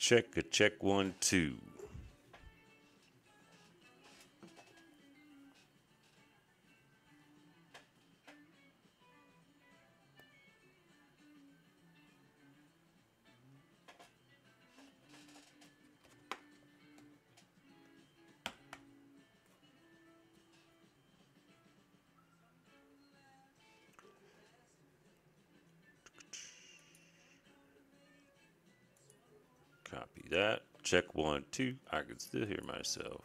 Check 1 2. Copy that. Check 1 2. I can still hear myself.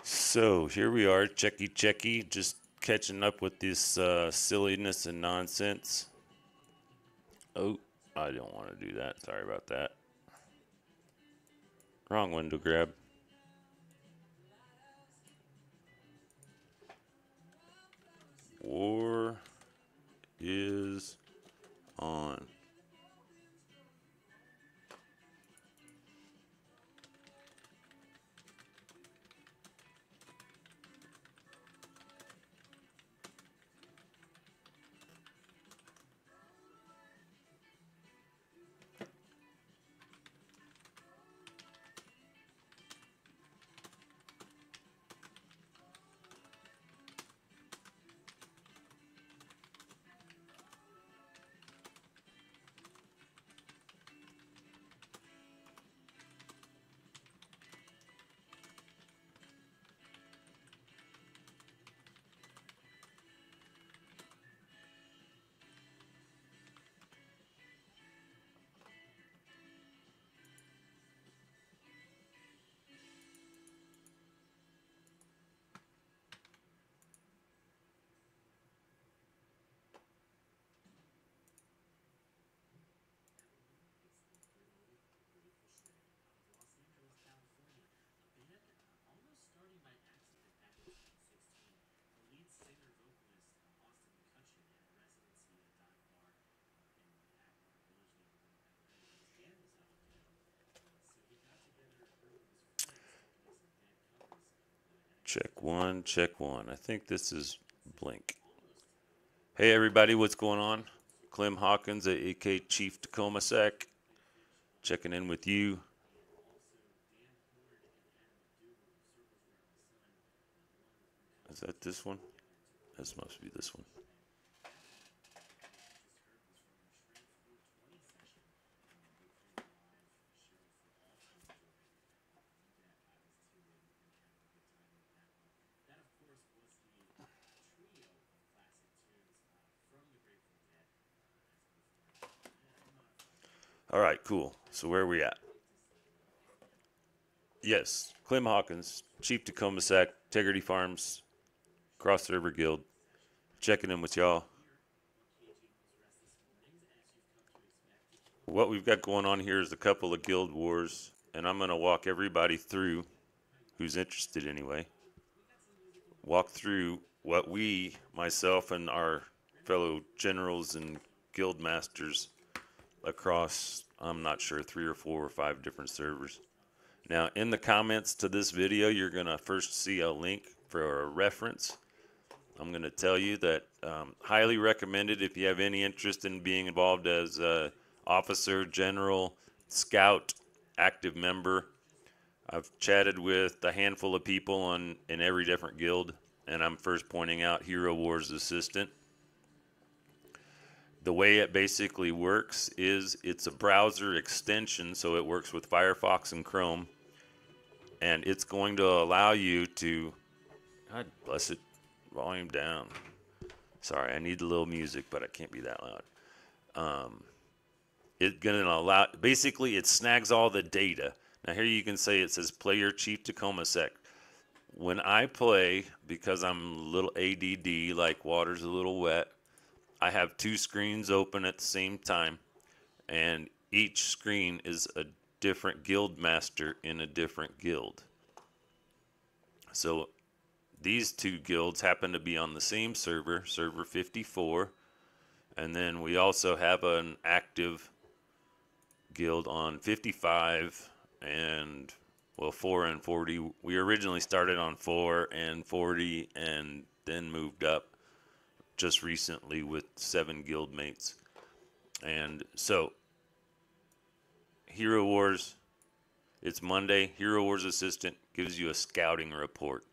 So here we are, checky, just catching up with this silliness and nonsense. Oh, I don't want to do that. Sorry about that. Wrong window grab. War is on. Check 1, check 1. I think this is Blink. Hey everybody, what's going on? Clem Hawkins, aka Chief Tacoma Sec, checking in with you. Is that this one? This must be this one. All right, cool. So where are we at? Yes, Clem Hawkins, Chief Tacoma Sac, Tegridy Farms, Cross River Guild, checking in with y'all. What we've got going on here is a couple of guild wars, and I'm going to walk everybody through, who's interested anyway, walk through what we, myself, and our fellow generals and guild masters across, I'm not sure, 3 or 4 or 5 different servers. Now, in the comments to this video, you're going to first see a link for a reference. I'm going to tell you that highly recommended if you have any interest in being involved as officer, general, scout, active member. I've chatted with a handful of people in every different guild, and I'm first pointing out Hero Wars Assistant. The way it basically works is it's a browser extension, so it works with Firefox and Chrome, and it's going to allow you to, God bless it, volume down. Sorry, I need a little music, but I can't be that loud. It's going to allow, basically it snags all the data. Now here you can say it says player Chief Tacoma Sec. When I play, because I'm a little ADD, like water's a little wet, I have 2 screens open at the same time, and each screen is a different guild master in a different guild. So these 2 guilds happen to be on the same server, server 54, and then we also have an active guild on 55 and, well, 4 and 40. We originally started on 4 and 40 and then moved up just recently with 7 guild mates. And so Hero Wars, it's Monday. Hero Wars Assistant gives you a scouting report.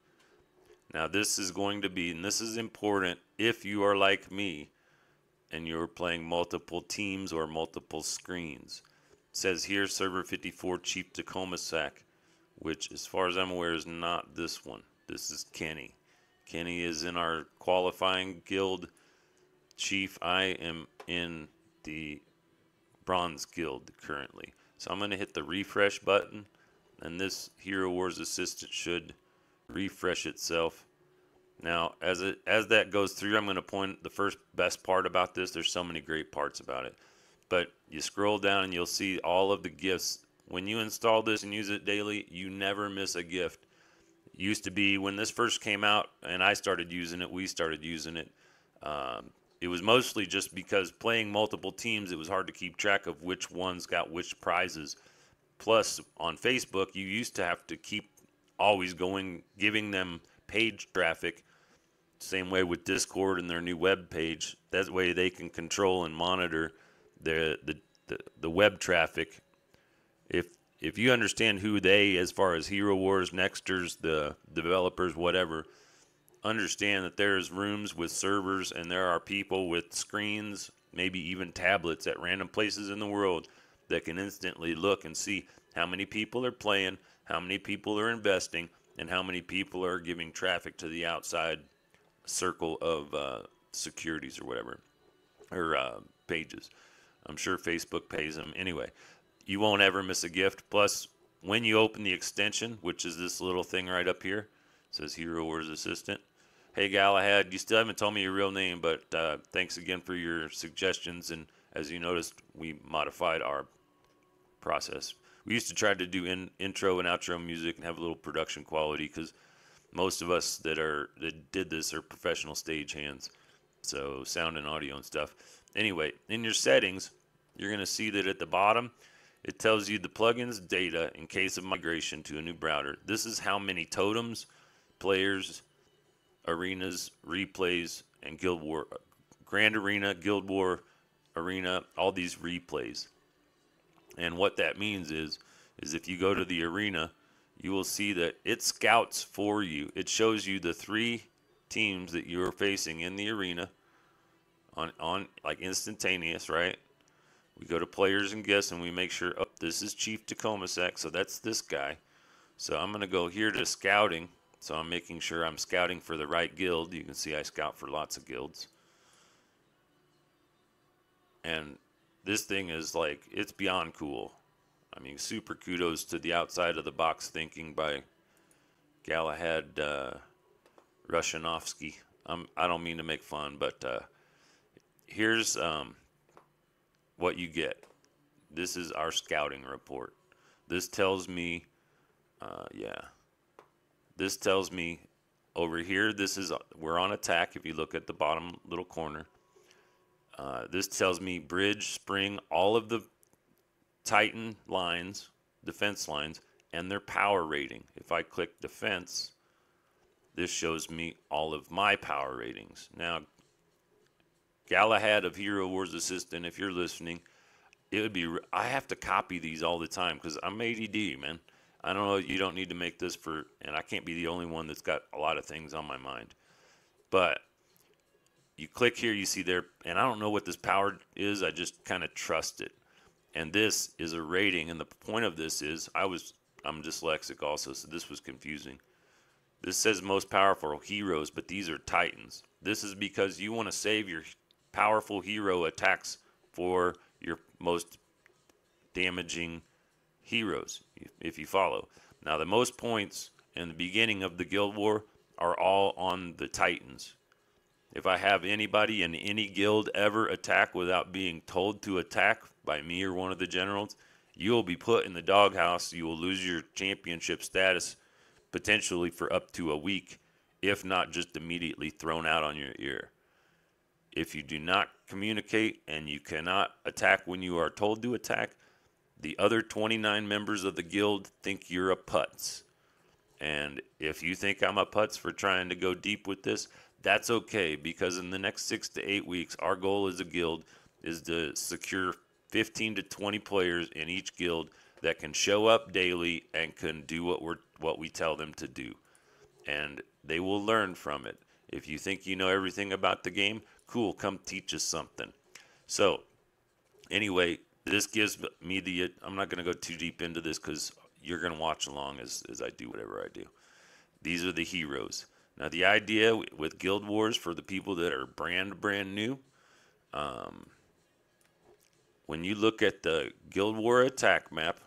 Now this is going to be, and this is important if you are like me and you're playing multiple teams or multiple screens. It says here server 54 Chief Tacoma Sac, which as far as I'm aware is not this one. This is Kenny. Kenny is in our qualifying guild. Chief, I am in the bronze guild currently. So I'm going to hit the refresh button, and this Hero Wars Assistant should refresh itself. Now, as that goes through, I'm going to point the first best part about this. There's so many great parts about it. But you scroll down and you'll see all of the gifts. When you install this and use it daily, you never miss a gift. It used to be when this first came out and I started using it, we started using it. It was mostly just because playing multiple teams, it was hard to keep track of which ones got which prizes. Plus, on Facebook, you used to have to keep always giving them page traffic. Same way with Discord and their new web page. That way they can control and monitor the web traffic. If you understand who they, as far as Hero Wars, Nexters, the developers, whatever, understand that there's rooms with servers and there are people with screens, maybe even tablets at random places in the world that can instantly look and see how many people are playing, how many people are investing, and how many people are giving traffic to the outside circle of securities or whatever, or pages. I'm sure Facebook pays them. Anyway, you won't ever miss a gift. Plus, when you open the extension, which is this little thing right up here, it says Hero Wars Assistant. Hey Galahad, you still haven't told me your real name, but thanks again for your suggestions. And as you noticed, we modified our process. We used to try to do intro and outro music and have a little production quality because most of us that did this are professional stage hands, so sound and audio and stuff. Anyway, in your settings, you're going to see that at the bottom, it tells you the plugins data in case of migration to a new browser. This is how many totems, players, arenas, replays, and Guild War, Grand Arena, Guild War Arena, all these replays. And what that means is if you go to the arena, you will see that it scouts for you. It shows you the 3 teams that you're facing in the arena on like instantaneous, right? We go to players and guests and we make sure, oh, this is Chief Tacoma Sac, so that's this guy. So I'm going to go here to scouting. So I'm making sure I'm scouting for the right guild. You can see I scout for lots of guilds. And this thing is like, it's beyond cool. I mean, super kudos to the outside of the box thinking by Galahad Rushanovsky. I don't mean to make fun, but here's what you get. This is our scouting report. This tells me, this tells me over here, we're on attack if you look at the bottom little corner. This tells me bridge, spring, all of the Titan lines, defense lines, and their power rating. If I click defense, this shows me all of my power ratings. Now, Galahad of Hero Wars Assistant, if you're listening, I have to copy these all the time because I'm ADD, man. I don't know, you don't need to make this and I can't be the only one that's got a lot of things on my mind. But you click here, you see there, and I don't know what this power is, I just kind of trust it. And this is a rating, and the point of this is, I'm dyslexic also, so this was confusing. This says most powerful heroes, but these are Titans. This is because you want to save your powerful hero attacks for your most damaging heroes, if you follow. Now, the most points in the beginning of the Guild War are all on the Titans. If I have anybody in any guild ever attack without being told to attack by me or one of the generals, you will be put in the doghouse. You will lose your championship status potentially for up to a week, if not just immediately thrown out on your ear. If you do not communicate and you cannot attack when you are told to attack, the other 29 members of the guild think you're a putz. And if you think I'm a putz for trying to go deep with this, that's okay, because in the next 6 to 8 weeks, our goal as a guild is to secure 15 to 20 players in each guild that can show up daily and can do what we tell them to do. And they will learn from it. If you think you know everything about the game, cool, come teach us something. So, anyway, this gives me I'm not going to go too deep into this because you're going to watch along as I do whatever I do. These are the heroes. Now, the idea with Guild Wars for the people that are brand new, when you look at the Guild War attack map,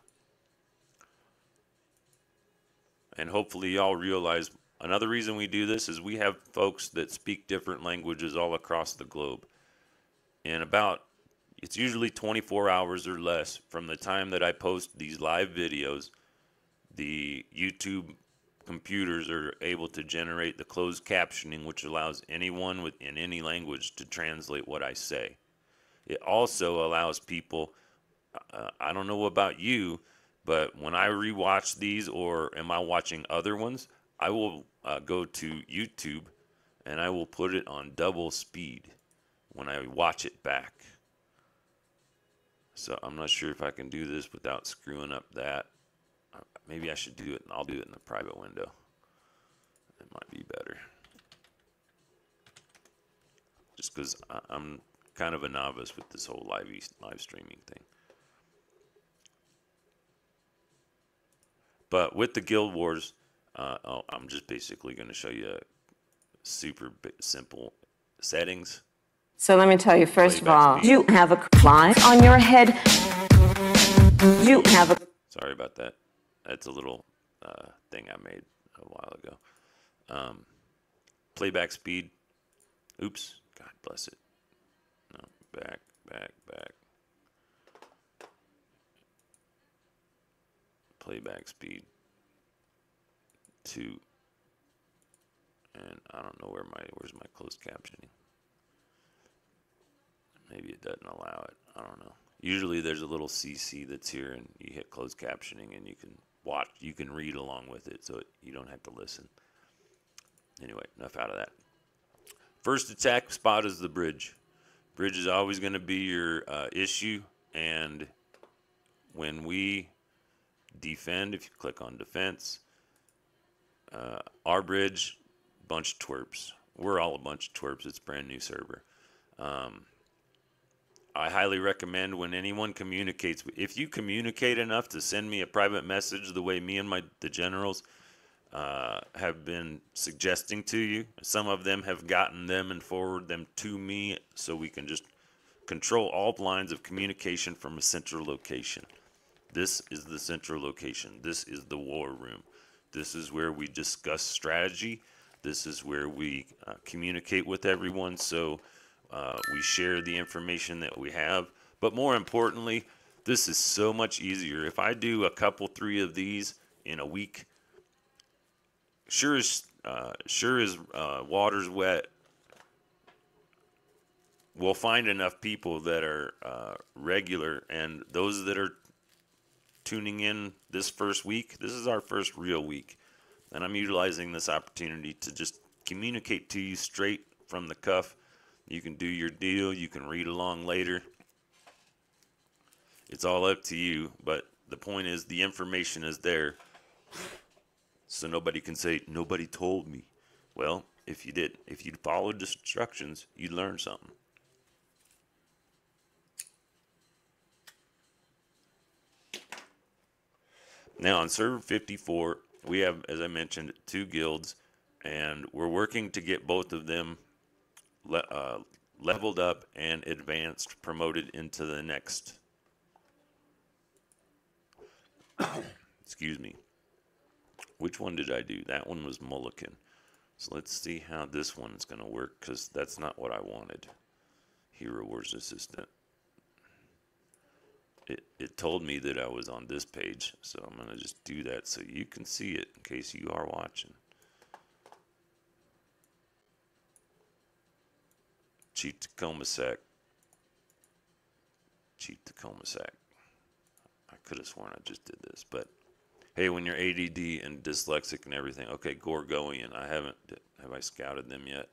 and hopefully y'all realize another reason we do this is we have folks that speak different languages all across the globe. And it's usually 24 hours or less from the time that I post these live videos, the YouTube computers are able to generate the closed captioning, which allows anyone in any language to translate what I say. It also allows people, I don't know about you, but when I rewatch these or am I watching other ones, I will go to YouTube and I will put it on double speed when I watch it back. So I'm not sure if I can do this without screwing up that. Maybe I should do it, and I'll do it in the private window. It might be better. Just because I'm kind of a novice with this whole live streaming thing. But with the Guild Wars, I'm just basically going to show you super simple settings. So let me tell you, first of all, you have a fly on your head. You have a... Sorry about that. That's a little thing I made a while ago. Playback speed. Oops. God bless it. No, back. Playback speed 2. And I don't know where's my closed captioning. Maybe it doesn't allow it. I don't know. Usually there's a little CC that's here, and you hit closed captioning, and you can watch. You can read along with it, so you don't have to listen. Anyway, enough out of that. First attack spot is the bridge. Bridge is always going to be your issue, and when we defend, if you click on defense, our bridge, bunch of twerps. We're all a bunch of twerps. It's a brand new server. I highly recommend when anyone communicates, if you communicate enough to send me a private message the way me and the generals have been suggesting to you. Some of them have gotten them and forwarded them to me so we can just Control all lines of communication from a central location. This is the central location. This is the war room. This is where we discuss strategy. This is where we communicate with everyone. So we share the information that we have. But more importantly, this is so much easier. If I do a couple, 3 of these in a week, sure as water's wet, we'll find enough people that are regular, and those that are tuning in this first week, this is our first real week, and I'm utilizing this opportunity to just communicate to you straight from the cuff. You can do your deal, you can read along later. It's all up to you, but the point is the information is there, so nobody can say, nobody told me. Well, if you'd followed the instructions, you'd learn something. Now on server 54, we have, as I mentioned, 2 guilds, and we're working to get both of them leveled up and advanced, promoted into the next. Excuse me. Which one did I do? That one was Mulligan. So let's see how this one's going to work, because that's not what I wanted. Hero Wars Assistant. It told me that I was on this page, so I'm going to just do that so you can see it in case you are watching. Chief Tacoma Sack. Chief Tacoma Sack. I could have sworn I just did this, but hey, when you're ADD and dyslexic and everything, okay, Gorgoian. Have I scouted them yet?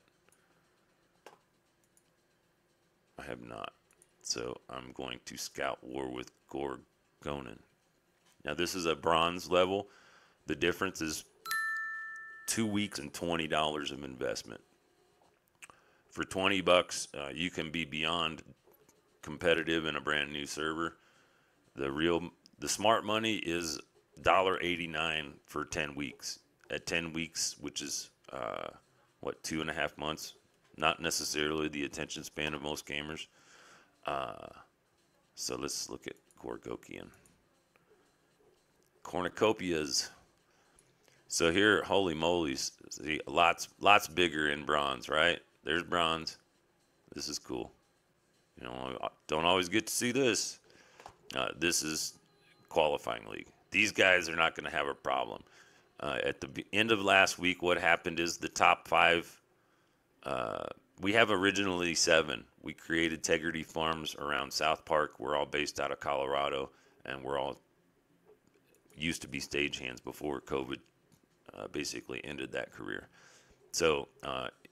I have not. So I'm going to scout war with Gorgonin. Now this is a bronze level. The difference is 2 weeks and $20 of investment. For 20 bucks, you can be beyond competitive in a brand new server. The smart money is $1.89 for 10 weeks. At 10 weeks, which is what, 2.5 months? Not necessarily the attention span of most gamers. So let's look at Gorgokian. Cornucopias. So here, holy moly's, see, lots bigger in bronze, right? There's bronze. This is cool. You know, don't always get to see this. This is qualifying league. These guys are not going to have a problem. At the end of last week, what happened is the top 5. We have originally 7. We created Tegridy farms around South Park. We're all based out of Colorado, and we're all used to be stagehands before COVID basically ended that career. So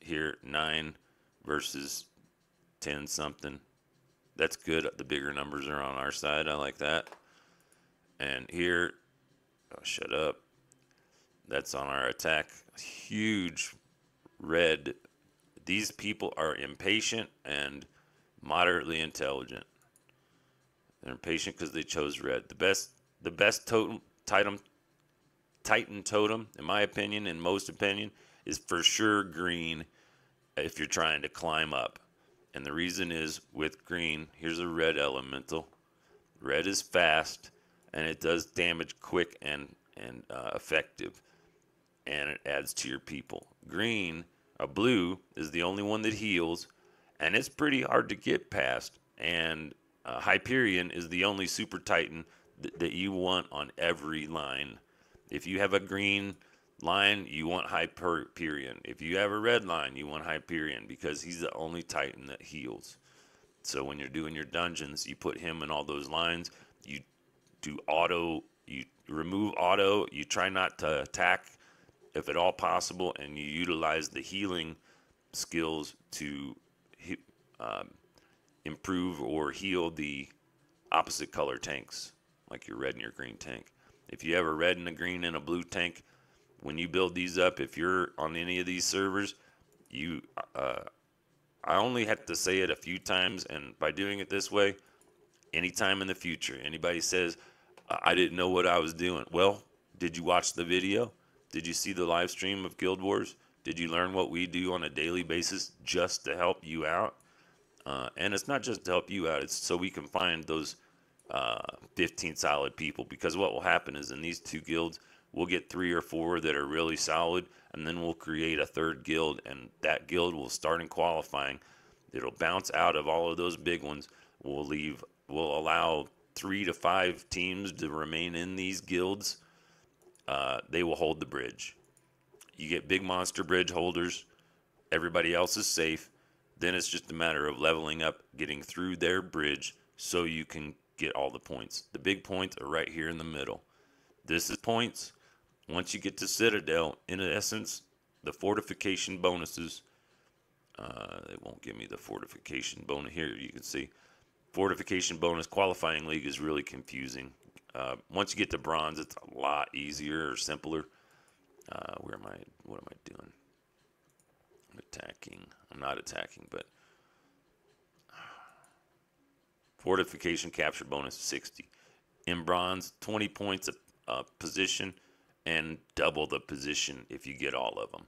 here, 9 versus 10 something. That's good. The bigger numbers are on our side. I like that. And here, oh, shut up. That's on our attack. Huge red. These people are impatient and moderately intelligent. They're impatient because they chose red. The best Titan totem, in my opinion, in most opinion, is for sure green if you're trying to climb up. And the reason is, with green, here's a red elemental. Red is fast, and it does damage quick and effective, and it adds to your people. Green, blue, is the only one that heals, and it's pretty hard to get past. And Hyperion is the only super titan that you want on every line. If you have a green line, you want Hyperion. If you have a red line, you want Hyperion, because he's the only titan that heals. So when you're doing your dungeons, you put him in all those lines. You do auto, you remove auto, you try not to attack if at all possible, and you utilize the healing skills to improve or heal the opposite color tanks, like your red and your green tank. If you have a red and a green and a blue tank, when you build these up, if you're on any of these servers, I only have to say it a few times, and by doing it this way, anytime in the future, anybody says, I didn't know what I was doing. Well, did you watch the video? Did you see the live stream of Guild Wars? Did you learn what we do on a daily basis just to help you out? And it's not just to help you out, it's so we can find those 15 solid people. Because what will happen is in these 2 guilds, we'll get 3 or 4 that are really solid, and then we'll create a 3rd guild, and that guild will start in qualifying. It'll bounce out of all of those big ones. We'll allow 3 to 5 teams to remain in these guilds. They will hold the bridge. You get big monster bridge holders. Everybody else is safe. Then it's just a matter of leveling up, getting through their bridge so you can get all the points. The big points are right here in the middle. This is points. Once you get to Citadel, in essence, the fortification bonuses, they won't give me the fortification bonus here. You can see fortification bonus qualifying league is really confusing. Once you get to bronze, it's a lot easier or simpler. What am I doing? I'm attacking. I'm not attacking, but fortification capture bonus 60. In bronze, 20 points a position and double the position if you get all of them.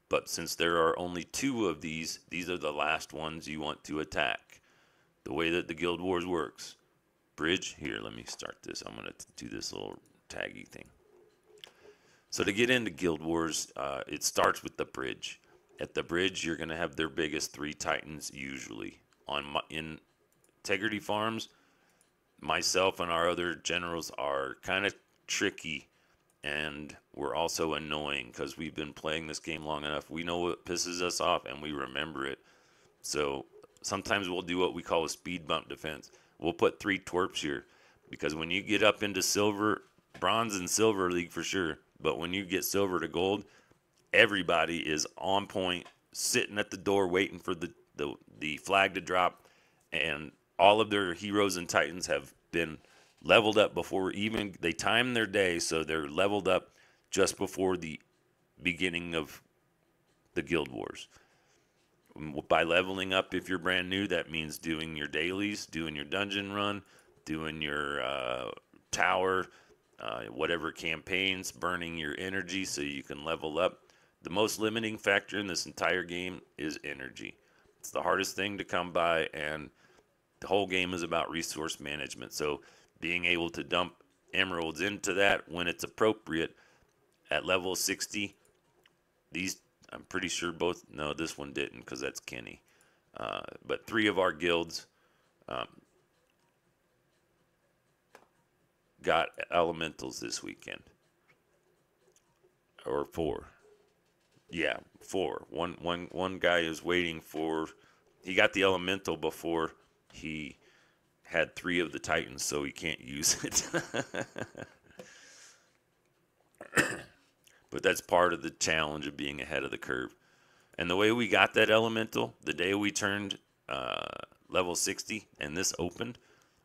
But since there are only 2 of these are the last ones you want to attack. The way that the Guild Wars works. Bridge, here, let me start this. I'm going to do this little taggy thing. So to get into Guild Wars, it starts with the bridge. At the bridge, you're going to have their biggest 3 titans usually. In Tegridy farms, myself and our other generals are kind of tricky, and we're also annoying because we've been playing this game long enough. We know what pisses us off, and we remember it. So sometimes we'll do what we call a speed bump defense. We'll put 3 twerps here because when you get up into silver, bronze and silver league for sure, but when you get silver to gold, everybody is on point, sitting at the door waiting for the flag to drop, and all of their heroes and titans have been leveled up before even they time their day, so they're leveled up just before the beginning of the Guild Wars. By leveling up, if you're brand new, that means doing your dailies, doing your dungeon run, doing your tower, whatever campaigns, burning your energy so you can level up. The most limiting factor in this entire game is energy. It's the hardest thing to come by, and the whole game is about resource management. So being able to dump emeralds into that when it's appropriate at level 60, these, I'm pretty sure both, no, this one didn't because that's Kenny. But 3 of our guilds got elementals this weekend. Or 4. Yeah, 4. One guy is waiting for, he got the elemental before he had 3 of the titans, so he can't use it. But that's part of the challenge of being ahead of the curve. And the way we got that elemental, the day we turned level 60 and this opened,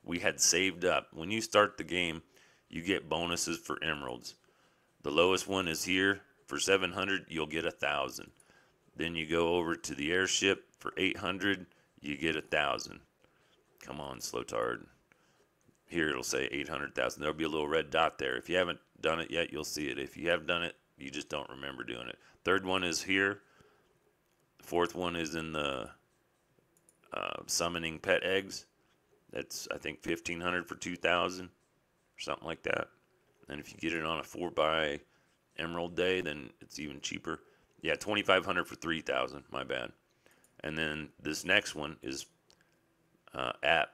we had saved up. When you start the game, you get bonuses for emeralds. The lowest one is here. For 700, you'll get 1,000. Then you go over to the airship. For 800, you get 1,000. Come on, Slotard. Here it'll say 800,000. There'll be a little red dot there. If you haven't done it yet, you'll see it. If you have done it, you just don't remember doing it. 3rd one is here. The 4th one is in the summoning pet eggs. That's, I think, 1,500 for 2,000 or something like that. And if you get it on a 4x Emerald Day, then it's even cheaper. Yeah, 2,500 for 3,000. My bad. And then this next one is at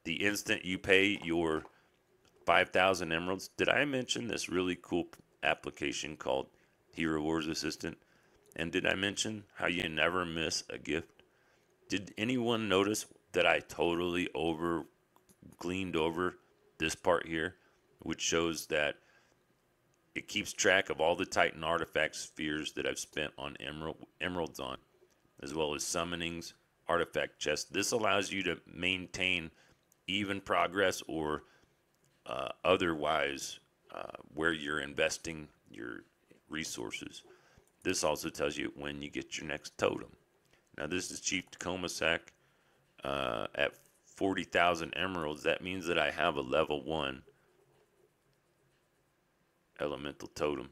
the instant you pay your 5,000 emeralds. Did I mention this really cool application called Hero Wars Assistant? And did I mention how you never miss a gift? Did anyone notice that I totally gleaned over this part here, which shows that it keeps track of all the Titan artifact spheres that I've spent on emeralds on, as well as summonings, artifact chests. This allows you to maintain even progress or otherwise where you're investing your resources. This also tells you when you get your next totem. Now this is Chief Tacoma Sack at 40,000 emeralds. That means that I have a level 1 elemental totem,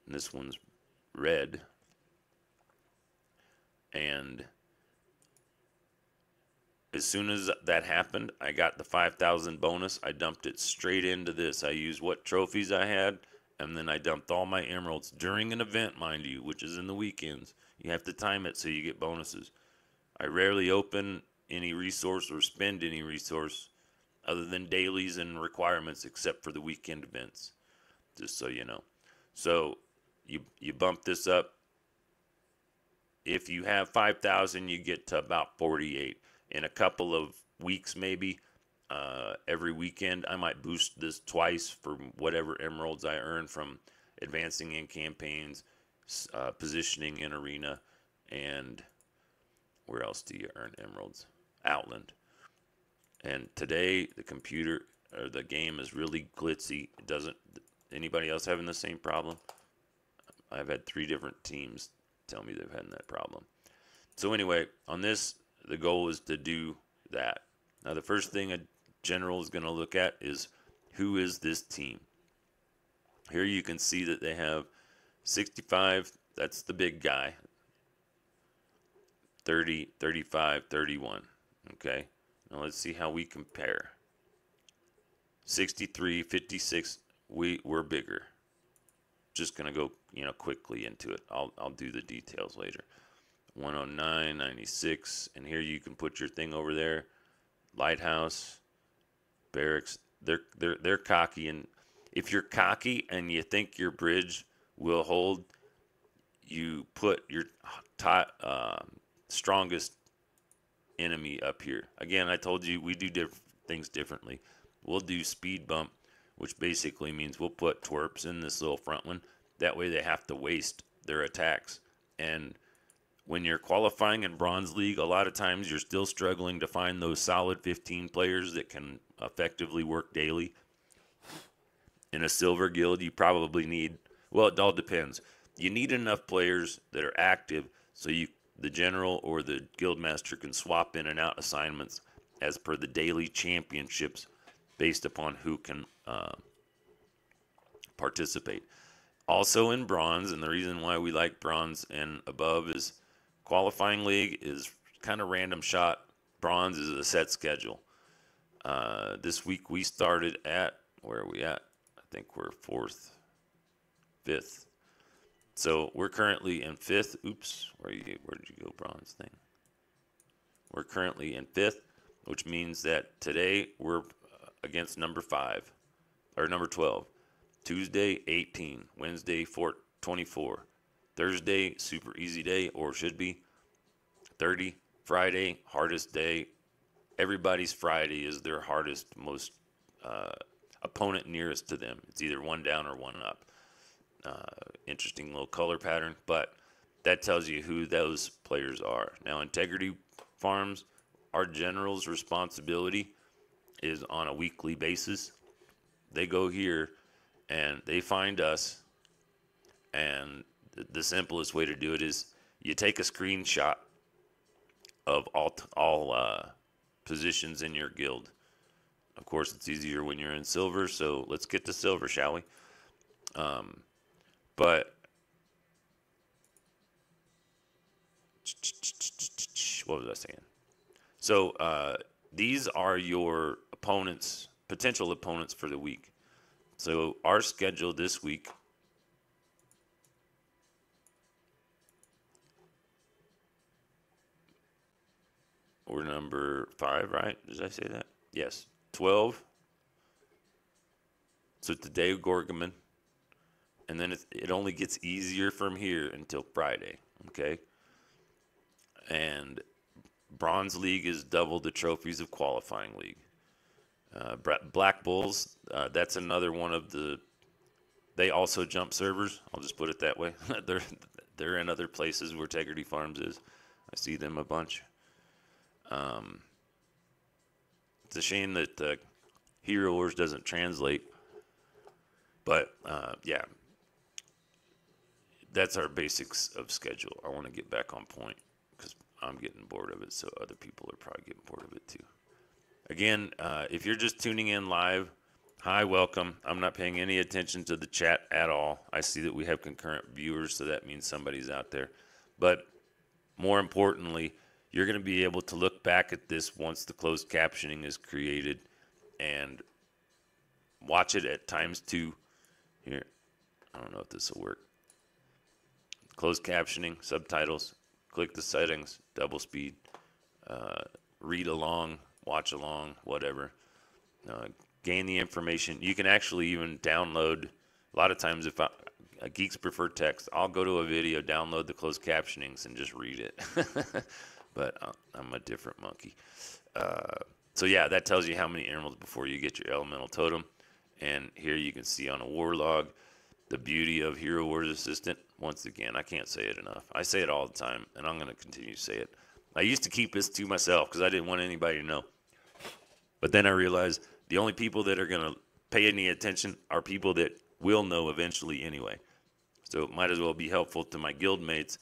and this one's red, and as soon as that happened, I got the 5,000 bonus. I dumped it straight into this. I used what trophies I had, and then I dumped all my emeralds during an event, mind you, which is in the weekends. You have to time it so you get bonuses. I rarely open any resource or spend any resource other than dailies and requirements, except for the weekend events, just so you know. So you bump this up. If you have 5,000, you get to about 48. In a couple of weeks, maybe, every weekend, I might boost this twice for whatever emeralds I earn from advancing in campaigns, positioning in arena, and where else do you earn emeralds? Outland. And today, the computer, or the game is really glitzy. It doesn't, anybody else having the same problem? I've had 3 different teams tell me they've had that problem. So anyway, on this, the goal is to do that. Now, the first thing a general is going to look at is, who is this team? Here you can see that they have 65, that's the big guy, 30, 35, 31. Okay, now let's see how we compare. 63, 56, we're bigger. Just going to go, quickly into it. I'll do the details later. 109, 96, and here you can put your thing over there. Lighthouse, barracks. They're cocky, and if you're cocky and you think your bridge will hold, you put your strongest enemy up here. Again, I told you we do things differently. We'll do speed bump, which basically means we'll put twerps in this little front one. That way they have to waste their attacks. And when you're qualifying in Bronze League, a lot of times you're still struggling to find those solid 15 players that can effectively work daily. In a Silver Guild, you probably need, well, it all depends. You need enough players that are active so the general or the guild master can swap in and out assignments as per the daily championships based upon who can participate. Also in Bronze, and the reason why we like Bronze and above is qualifying league is kind of random shot. Bronze is a set schedule. This week we started at, where are we at? I think we're 4th, 5th. So we're currently in 5th. Oops, where did you go, Bronze thing? We're currently in 5th, which means that today we're against number 5, or number 12. Tuesday, 18. Wednesday, 24. Thursday, super easy day, or should be. 30. Friday, hardest day. Everybody's Friday is their hardest, most opponent nearest to them. It's either one down or one up. Interesting little color pattern, but that tells you who those players are. Now, Integrity Farms, our general's responsibility is on a weekly basis. They go here and they find us, and the simplest way to do it is you take a screenshot of all positions in your guild. Of course, it's easier when you're in silver, so let's get to silver, shall we? But what was I saying? So these are your opponents, potential opponents for the week. So our schedule this week, we're number 5, right? Did I say that? Yes. 12. So today, Gorgaman. And then it only gets easier from here until Friday, okay? And Bronze League is double the trophies of Qualifying League. Black Bulls, that's another one of the, they also jump servers. I'll just put it that way. They're in other places where Tegridy Farms is. I see them a bunch. It's a shame that Hero Wars doesn't translate. But, yeah. That's our basics of schedule. I want to get back on point because I'm getting bored of it, so other people are probably getting bored of it too. Again, if you're just tuning in live, hi, welcome. I'm not paying any attention to the chat at all. I see that we have concurrent viewers, so that means somebody's out there. But more importantly, you're going to be able to look back at this once the closed captioning is created and watch it at ×2. Here, I don't know if this will work. Closed captioning, subtitles, click the settings, double speed, read along, watch along, whatever. Gain the information. You can actually even download. A lot of times, if geeks prefer text, I'll go to a video, download the closed captionings, and just read it. But I'm a different monkey. So yeah, that tells you how many emeralds before you get your elemental totem. And here you can see on a war log the beauty of Hero Wars Assistant. Once again, I can't say it enough. I say it all the time, and I'm going to continue to say it. I used to keep this to myself because I didn't want anybody to know. But then I realized the only people that are going to pay any attention are people that will know eventually anyway. So it might as well be helpful to my guild mates,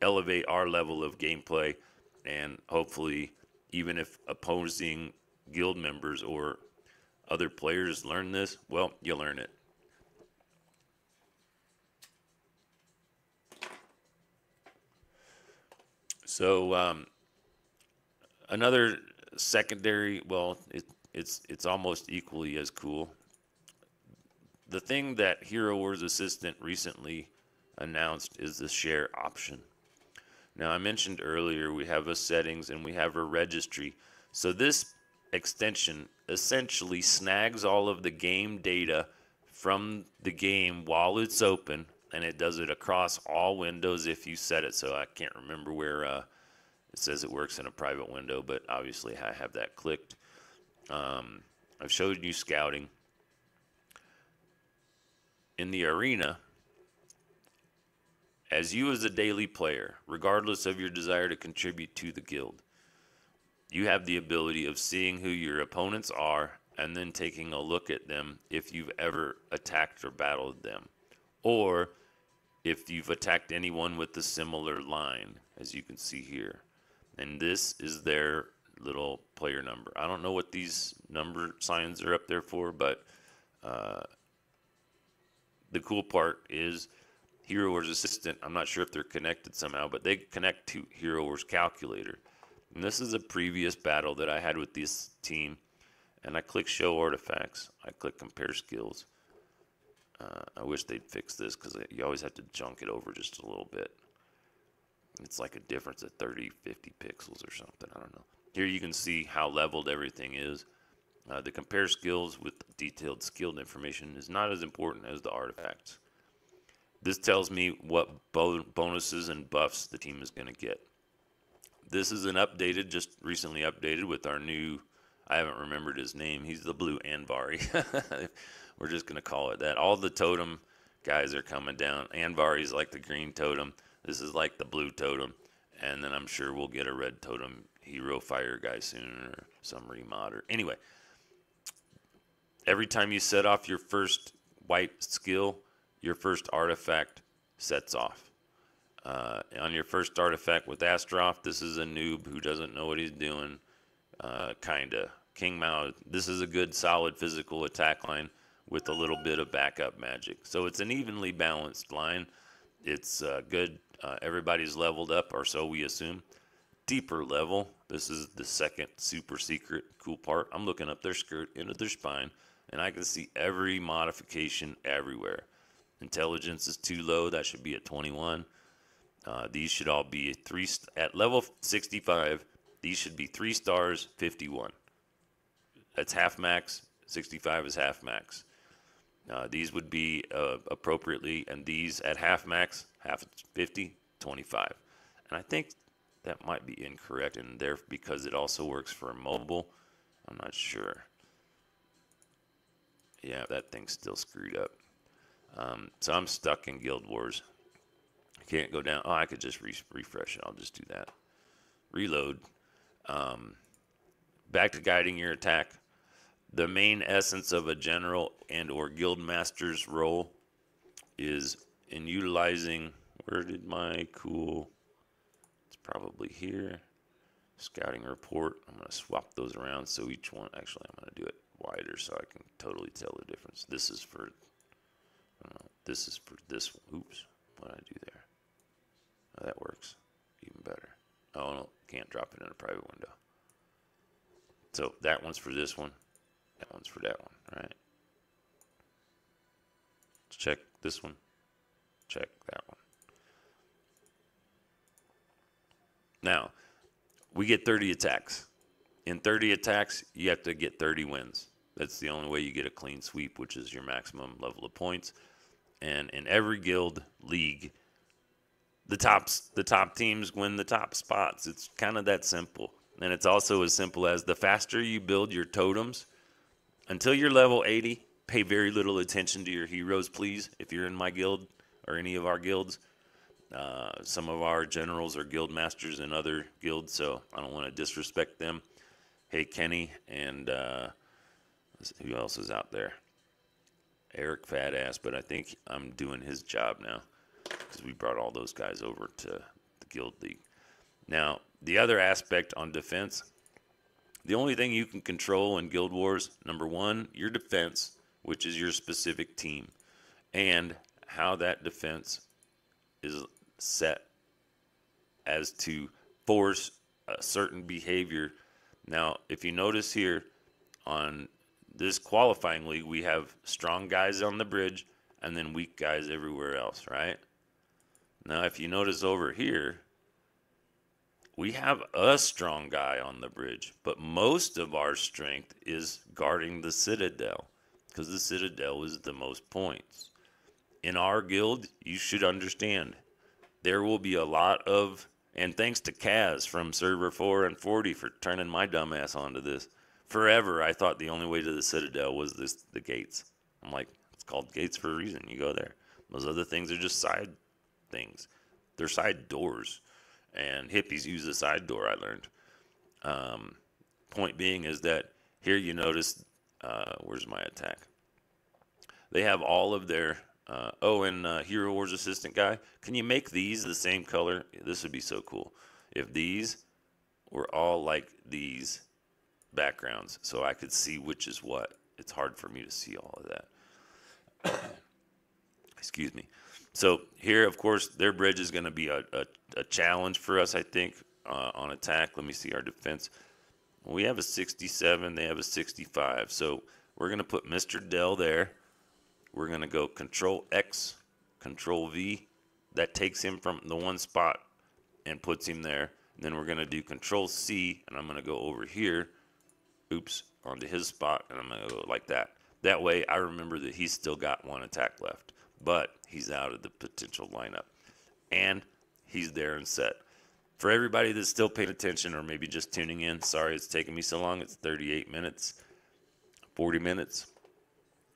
elevate our level of gameplay, and hopefully even if opposing guild members or other players learn this, well, you'll learn it. So another secondary, well, it's almost equally as cool. The thing that Hero Wars Assistant recently announced is the share option. Now, I mentioned earlier we have a settings and we have a registry. So this extension essentially snags all of the game data from the game while it's open, and it does it across all windows if you set it. So I can't remember where it says it works in a private window, but obviously I have that clicked. I've showed you scouting. In the arena, as you as a daily player, regardless of your desire to contribute to the guild, you have the ability of seeing who your opponents are and then taking a look at them if you've ever attacked or battled them, or if you've attacked anyone with a similar line, as you can see here. And this is their little player number. I don't know what these number signs are up there for, but the cool part is Hero Wars Assistant, I'm not sure if they're connected somehow, but they connect to Hero Wars Calculator. And this is a previous battle that I had with this team. And I click Show Artifacts. I click Compare Skills. I wish they'd fix this because you always have to junk it over just a little bit. It's like a difference of 30, 50 pixels or something. I don't know. Here you can see how leveled everything is. The compare skills with detailed skilled information is not as important as the artifacts. This tells me what bonuses and buffs the team is going to get. This is an updated, just recently updated with our new, I haven't remembered his name. He's the blue Anvari. We're just going to call it that. All the totem guys are coming down. Anvari's like the green totem. This is like the blue totem. And then I'm sure we'll get a red totem hero fire guy soon or some remod. Anyway, every time you set off your first white skill, your first artifact sets off. On your first artifact with Astroth, this is a noob who doesn't know what he's doing, kinda. King Mao, this is a good solid physical attack line with a little bit of backup magic. So it's an evenly balanced line. It's good. Everybody's leveled up, or so we assume. Deeper level, this is the second super secret cool part. I'm looking up their skirt into their spine, and I can see every modification everywhere. Intelligence is too low. That should be at 21. These should all be at level 65. These should be 3 stars, 51. That's half max. 65 is half max. These would be appropriately, and these at half max, half 50, 25. And I think that might be incorrect in there because it also works for mobile. I'm not sure. Yeah, that thing's still screwed up. So I'm stuck in Guild Wars. I can't go down. Oh, I could just refresh it. I'll just do that. Reload. Back to guiding your attack. The main essence of a general and or guild master's role is in utilizing, where did my cool, it's probably here, scouting report. I'm going to swap those around so each one, actually I'm going to do it wider so I can totally tell the difference. This is for, this is for this, oops, what did I do there? Oh, that works even better. Oh, no, can't drop it in a private window. So that one's for this one. That one's for that one, all right? Let's check this one. Check that one. Now, we get 30 attacks. In 30 attacks, you have to get 30 wins. That's the only way you get a clean sweep, which is your maximum level of points. And in every guild league, the top teams win the top spots. It's kind of that simple. And it's also as simple as the faster you build your totems, until you're level 80, pay very little attention to your heroes, please. If you're in my guild or any of our guilds, some of our generals are guild masters in other guilds, so I don't want to disrespect them. Hey, Kenny, and who else is out there? Eric Fatass, but I think I'm doing his job now because we brought all those guys over to the guild league. Now, the other aspect on defense, the only thing you can control in Guild Wars, number one, your defense, which is your specific team, and how that defense is set as to force a certain behavior. Now, if you notice here on this qualifying league, we have strong guys on the bridge and then weak guys everywhere else, right? Now, if you notice over here, we have a strong guy on the bridge, but most of our strength is guarding the Citadel because the Citadel is the most points. In our guild, you should understand, there will be a lot of, and thanks to Kaz from Server 4 and 40 for turning my dumbass onto this. Forever, I thought the only way to the Citadel was the gates. I'm like, it's called gates for a reason. You go there. Those other things are just side things. They're side doors. And hippies use the side door, I learned. Point being is that here you notice, where's my attack? They have all of their, Hero Wars Assistant guy. Can you make these the same color? This would be so cool. If these were all like these backgrounds, so I could see which is what. It's hard for me to see all of that. Excuse me. So here, of course, their bridge is going to be a challenge for us, I think, on attack. Let me see our defense. We have a 67. They have a 65. So we're going to put Mr. Dell there. We're going to go Control X, Control V. That takes him from the one spot and puts him there. And then we're going to do Control C, and I'm going to go over here, onto his spot, and I'm going to go like that. That way, I remember that he's still got one attack left, but he's out of the potential lineup, and he's there and set. For everybody that's still paying attention or maybe just tuning in, sorry it's taking me so long. It's 38 minutes, 40 minutes.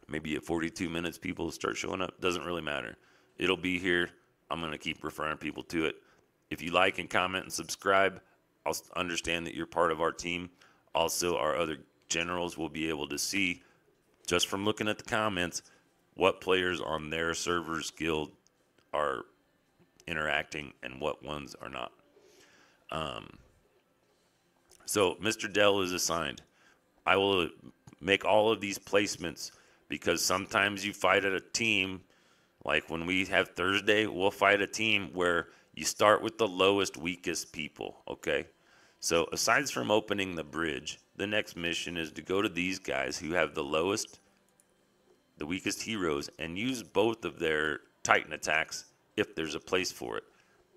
Maybe at 42 minutes, people start showing up. Doesn't really matter. It'll be here. I'm going to keep referring people to it. If you like and comment and subscribe, I'll understand that you're part of our team. Also, our other generals will be able to see, just from looking at the comments, what players on their server's guild are interacting and what ones are not. So Mr. Dell is assigned. I will make all of these placements because sometimes you fight at a team, like when we have Thursday, we'll fight a team where you start with the lowest, weakest people, okay? So aside from opening the bridge, the next mission is to go to these guys who have the lowest, the weakest heroes, and use both of their Titan attacks if there's a place for it.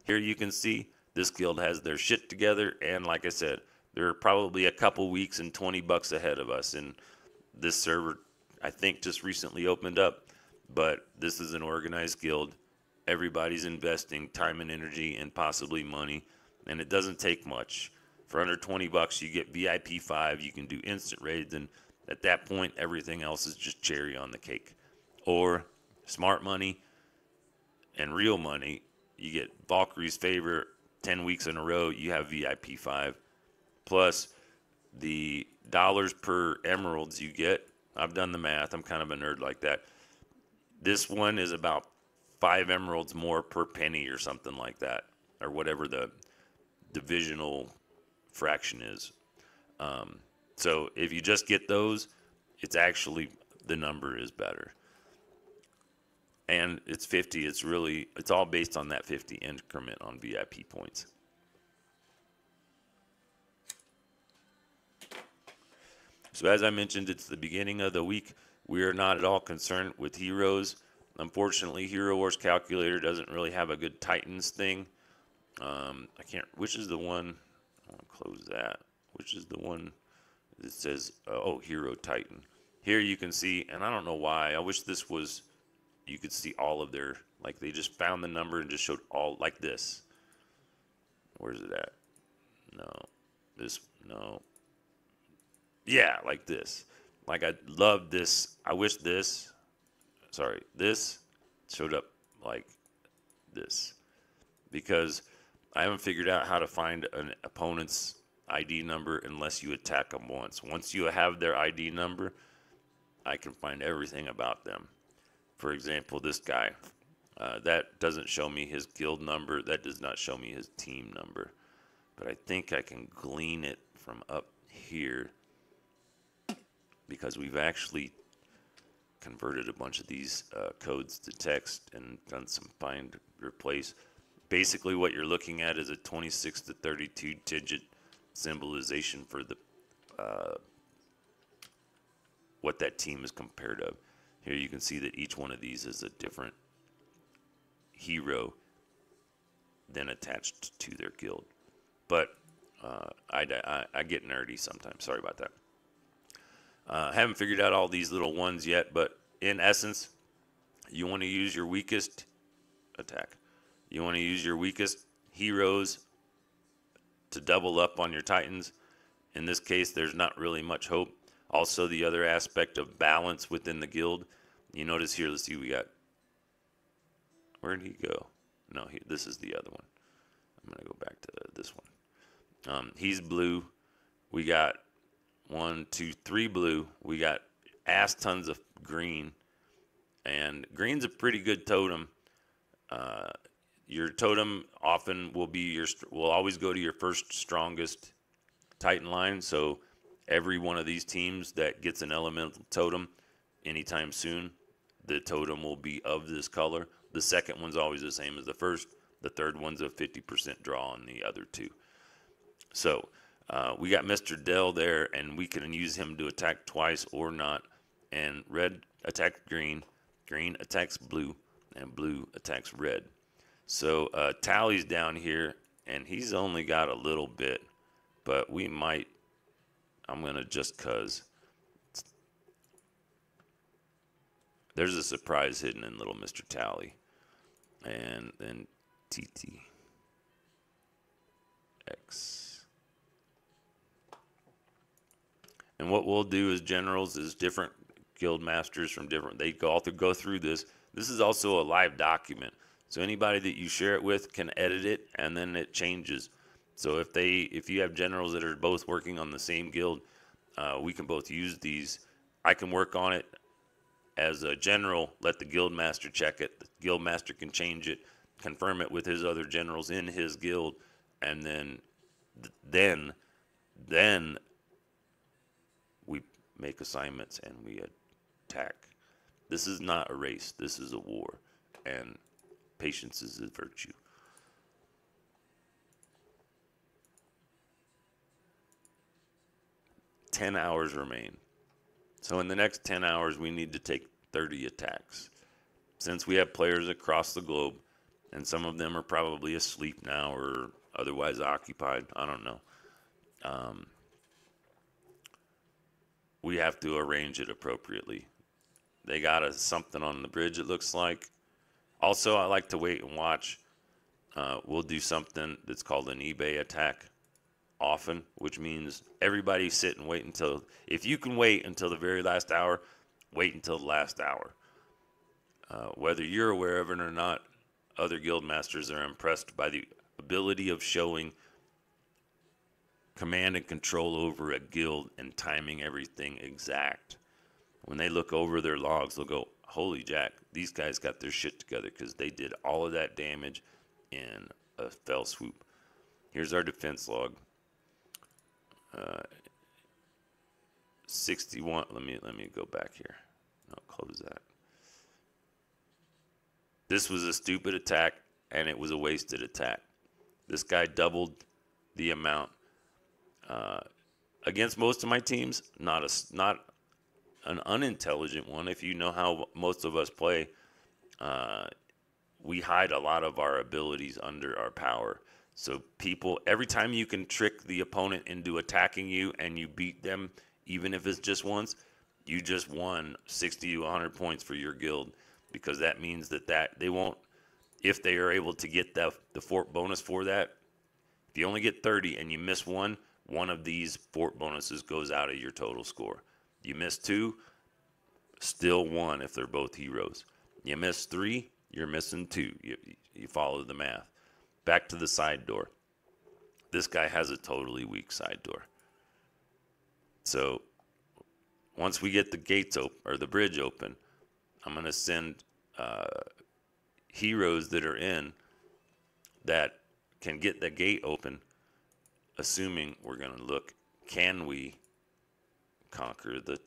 Here you can see this guild has their shit together, and like I said, they're probably a couple weeks and $20 ahead of us. And this server, I think, just recently opened up, but this is an organized guild. Everybody's investing time and energy and possibly money, and it doesn't take much. For under $20, you get VIP 5. You can do instant raids, and at that point, everything else is just cherry on the cake. Or smart money and real money, you get Valkyrie's Favor 10 weeks in a row. You have VIP 5. Plus the dollars per emeralds you get. I've done the math. I'm kind of a nerd like that. This one is about 5 emeralds more per penny or something like that, or whatever the divisional fraction is. So if you just get those, it's actually, the number is better. And it's 50. It's all based on that 50 increment on VIP points. So as I mentioned, it's the beginning of the week. We are not at all concerned with heroes. Unfortunately, Hero Wars Calculator doesn't really have a good Titans thing. I can't, which is the one, I want to close that. Which is the one that says, oh, Hero Titan. Here you can see, and I don't know why, I wish this was, you could see all of their, like they just found the number and just showed all, like this. Where's it at? No. This, no. Yeah, like this. Like I love this. I wish this, sorry, this showed up like this. Because I haven't figured out how to find an opponent's ID number unless you attack them once. Once you have their ID number, I can find everything about them. For example, this guy. That doesn't show me his guild number. That does not show me his team number. But I think I can glean it from up here because we've actually converted a bunch of these codes to text and done some find replace. Basically what you're looking at is a 26 to 32 digit symbolization for the what that team is compared of. Here you can see that each one of these is a different hero then attached to their guild. But I get nerdy sometimes. Sorry about that. Haven't figured out all these little ones yet, but in essence, you want to use your weakest attack. You want to use your weakest heroes to double up on your Titans. In this case, there's not really much hope. Also, the other aspect of balance within the guild. You notice here, let's see, we got, where did he go? No, this is the other one. I'm going to go back to this one. He's blue. We got 1, 2, 3 blue. We got ass tons of green. And green's a pretty good totem. Your totem often will always go to your first strongest Titan line. So every one of these teams that gets an elemental totem anytime soon, the totem will be of this color. The second one's always the same as the first. The third one's a 50% draw on the other two. So we got Mr. Dell there, and we can use him to attack twice or not. And red attacks green, green attacks blue, and blue attacks red. So Tally's down here, and he's only got a little bit, but we might, I'm going to just cuz. There's a surprise hidden in little Mr. Tally. And then TTX. And what we'll do as generals is different guild masters from different, they go through this. This is also a live document. So anybody that you share it with can edit it, and then it changes. So if you have generals that are both working on the same guild, we can both use these. I can work on it as a general, let the guild master check it. The guild master can change it, confirm it with his other generals in his guild, and then we make assignments and we attack. This is not a race. This is a war, and patience is a virtue. "10 hours remain. So in the next 10 hours, we need to take 30 attacks. Since we have players across the globe, and some of them are probably asleep now or otherwise occupied, I don't know. We have to arrange it appropriately. They got something on the bridge, it looks like. Also, I like to wait and watch. We'll do something that's called an eBay attack often, which means everybody sit and wait until, if you can wait until the very last hour, wait until the last hour. Whether you're aware of it or not, other guild masters are impressed by the ability of showing command and control over a guild and timing everything exact. When they look over their logs, they'll go, holy jack, these guys got their shit together because they did all of that damage in a fell swoop. Here's our defense log. 61. Let me go back here. I'll close that. This was a stupid attack, and it was a wasted attack. This guy doubled the amount. against most of my teams, not an unintelligent one. If you know how most of us play, we hide a lot of our abilities under our power. So every time you can trick the opponent into attacking you and you beat them, even if it's just once, you just won 60 to 100 points for your guild, because that means that they won't, if they are able to get the fort bonus for that. If you only get 30 and you miss one of these fort bonuses goes out of your total score. You miss two, still one if they're both heroes. You miss three, you're missing two. You follow the math. Back to the side door. This guy has a totally weak side door. So once we get the gates open, or the bridge open, I'm going to send heroes that are in that can get the gate open, assuming we're going to look, can we conquer the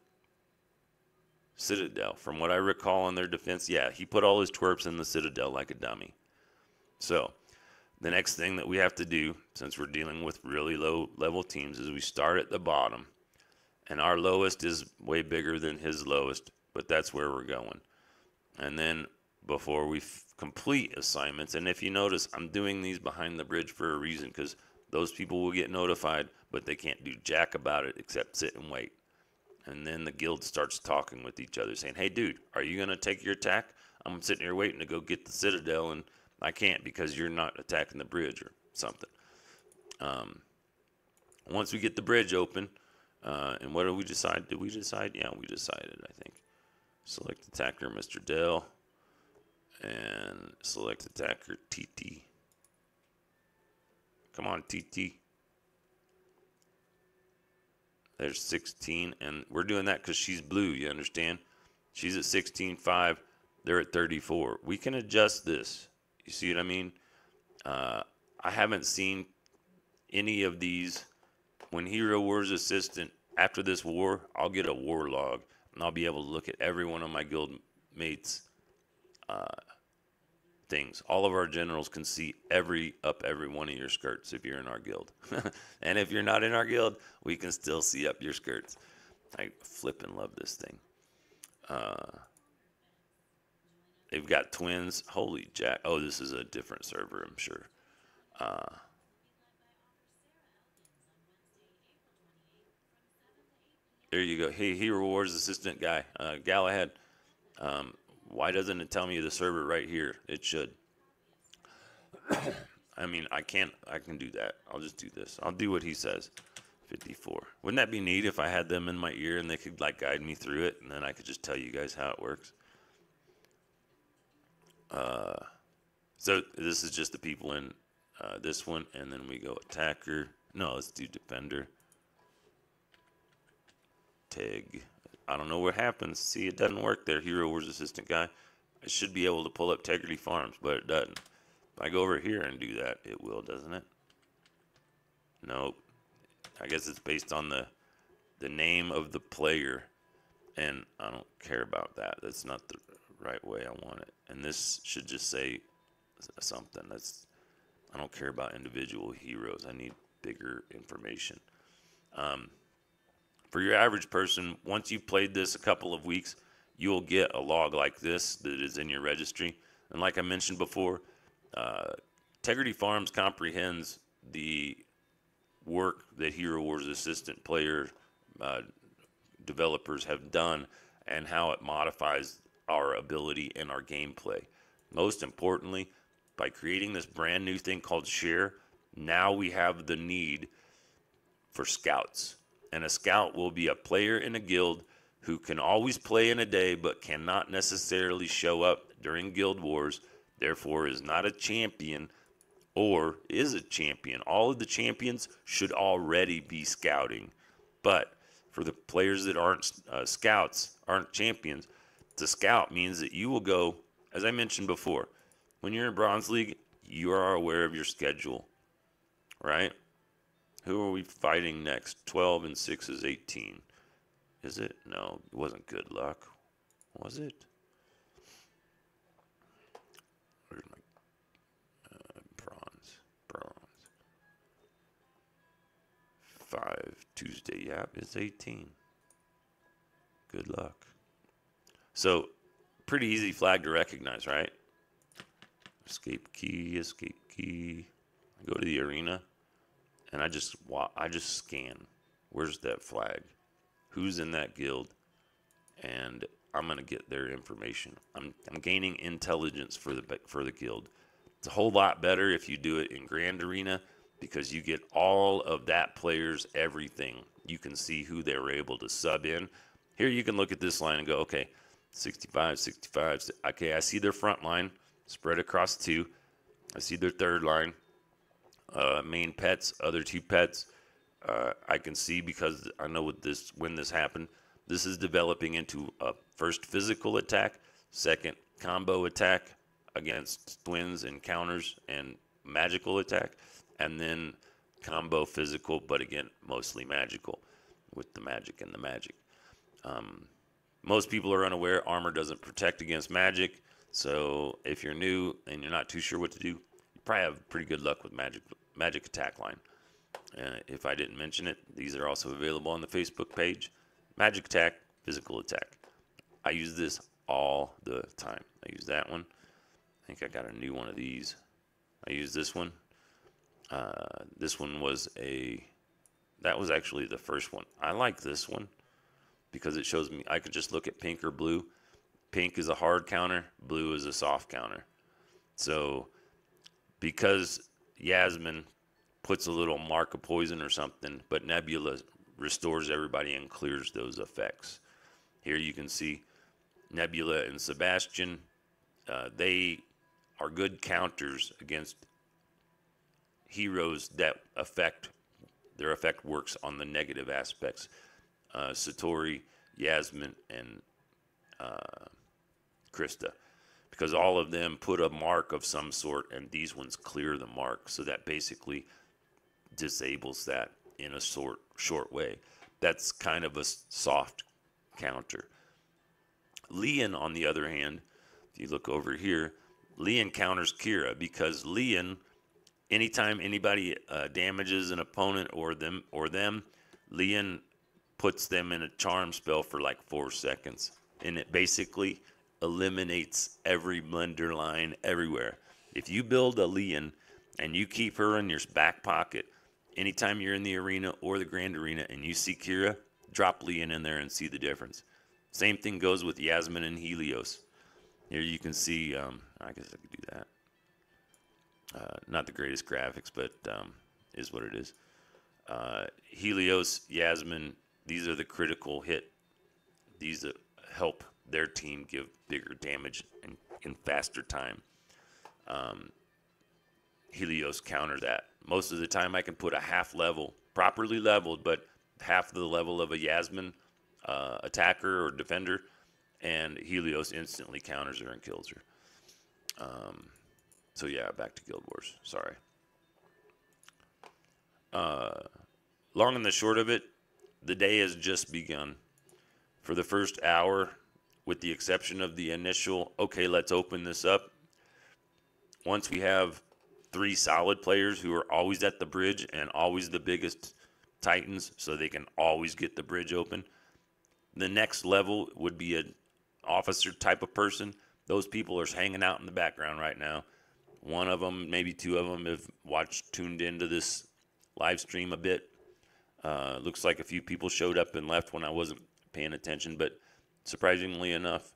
Citadel? From what I recall on their defense, yeah, he put all his twerps in the Citadel like a dummy. So the next thing that we have to do, since we're dealing with really low level teams, is we start at the bottom. And our lowest is way bigger than his lowest, but that's where we're going. And then before we complete assignments, and if you notice, I'm doing these behind the bridge for a reason, because those people will get notified, but they can't do jack about it except sit and wait. And then the guild starts talking with each other, saying, hey, dude, are you going to take your attack? I'm sitting here waiting to go get the Citadel, and I can't because you're not attacking the bridge or something. Once we get the bridge open, and what did we decide? Did we decide? Yeah, we decided, I think. Select attacker Mr. Dell, and select attacker TT. Come on, TT. There's 16, and we're doing that because she's blue, you understand? She's at 16.5. They're at 34. We can adjust this. You see what I mean? I haven't seen any of these. When Hero Wars Assistant, after this war, I'll get a war log, and I'll be able to look at every one of my guild mates' things. All of our generals can see every one of your skirts if you're in our guild. And if you're not in our guild, we can still see up your skirts. I flippin' love this thing. They've got twins. Holy jack. Oh, this is a different server, I'm sure. There you go. Hey, Hero Wars Assistant guy. Galahad. Why doesn't it tell me the server right here? It should. I mean, I can do that. I'll just do this. I'll do what he says. 54. Wouldn't that be neat if I had them in my ear and they could like guide me through it, and then I could just tell you guys how it works? So this is just the people in this one, and then we go attacker. No, let's do defender. Tag. I don't know what happens. See, it doesn't work there. Hero Wars Assistant guy. I should be able to pull up Tegridy Farms, but it doesn't. If I go over here and do that, it will, doesn't it? Nope. I guess it's based on the name of the player, and I don't care about that. That's not the right way I want it. And this should just say something. I don't care about individual heroes. I need bigger information. For your average person, once you've played this a couple of weeks, you'll get a log like this that is in your registry. And like I mentioned before, Tegridy Farms comprehends the work that Hero Wars Assistant player developers have done and how it modifies our ability and our gameplay. Most importantly, by creating this brand new thing called Share, now we have the need for scouts. And a scout will be a player in a guild who can always play in a day but cannot necessarily show up during guild wars, therefore is not a champion or is a champion. All of the champions should already be scouting. But for the players that aren't scouts, aren't champions, to scout means that you will go, as I mentioned before, when you're in Bronze League, you are aware of your schedule, right? Who are we fighting next? 12 and 6 is 18. Is it? No, it wasn't good luck. Was it? Where's my bronze? 5 Tuesday. Tuesday. Yep, it's 18. Good luck. So, pretty easy flag to recognize, right? Escape key, escape key. I go to the arena, and I just scan. Where's that flag? Who's in that guild? And I'm gonna get their information. I'm gaining intelligence for the guild. It's a whole lot better if you do it in Grand Arena because you get all of that player's everything. You can see who they were able to sub in. Here you can look at this line and go, okay, 65, 65. Okay, I see their front line spread across 2. I see their third line, main pets, other 2 pets. I can see because I know when this happened. This is developing into a first physical attack, second combo attack against twins and counters and magical attack, and then combo physical, but again, mostly magical with the magic and the magic. Most people are unaware armor doesn't protect against magic, so if you're new and you're not too sure what to do, you probably have pretty good luck with magic attack line. If I didn't mention it, these are also available on the Facebook page. Magic attack, physical attack. I use this all the time. I use that one. I think I got a new one of these. I use this one. This one was that was actually the first one. I like this one because it shows me I could just look at pink or blue. Pink is a hard counter, blue is a soft counter. So because Yasmin puts a little mark of poison or something, but Nebula restores everybody and clears those effects. Here you can see Nebula and Sebastian. They are good counters against heroes that their effect works on the negative aspects. Satori, Yasmin, and Krista. Because all of them put a mark of some sort, and these ones clear the mark. So that basically disables that in a short way. That's kind of a soft counter. Leon, on the other hand, if you look over here, Leon counters Kira because Leon, anytime anybody damages an opponent or them, Leon puts them in a charm spell for like 4 seconds, and it basically eliminates every blender line everywhere. If you build a Leon and you keep her in your back pocket, anytime you're in the arena or the Grand Arena and you see Kira, drop Leon in there and see the difference. Same thing goes with Yasmin and Helios. Here you can see, I guess I could do that. Not the greatest graphics, but is what it is. Helios, Yasmin, these are the critical hit. These help their team give bigger damage in faster time. Helios counter that. Most of the time I can put a half level, properly leveled, but half the level of a Yasmin attacker or defender, and Helios instantly counters her and kills her. So yeah, back to Guild Wars. Sorry. Long and the short of it, the day has just begun. For the first hour, with the exception of the initial, okay, let's open this up. Once we have 3 solid players who are always at the bridge and always the biggest titans, so they can always get the bridge open. The next level would be an officer type of person. Those people are hanging out in the background right now. One of them, maybe 2 of them, have tuned into this live stream a bit. Looks like a few people showed up and left when I wasn't paying attention, but surprisingly enough,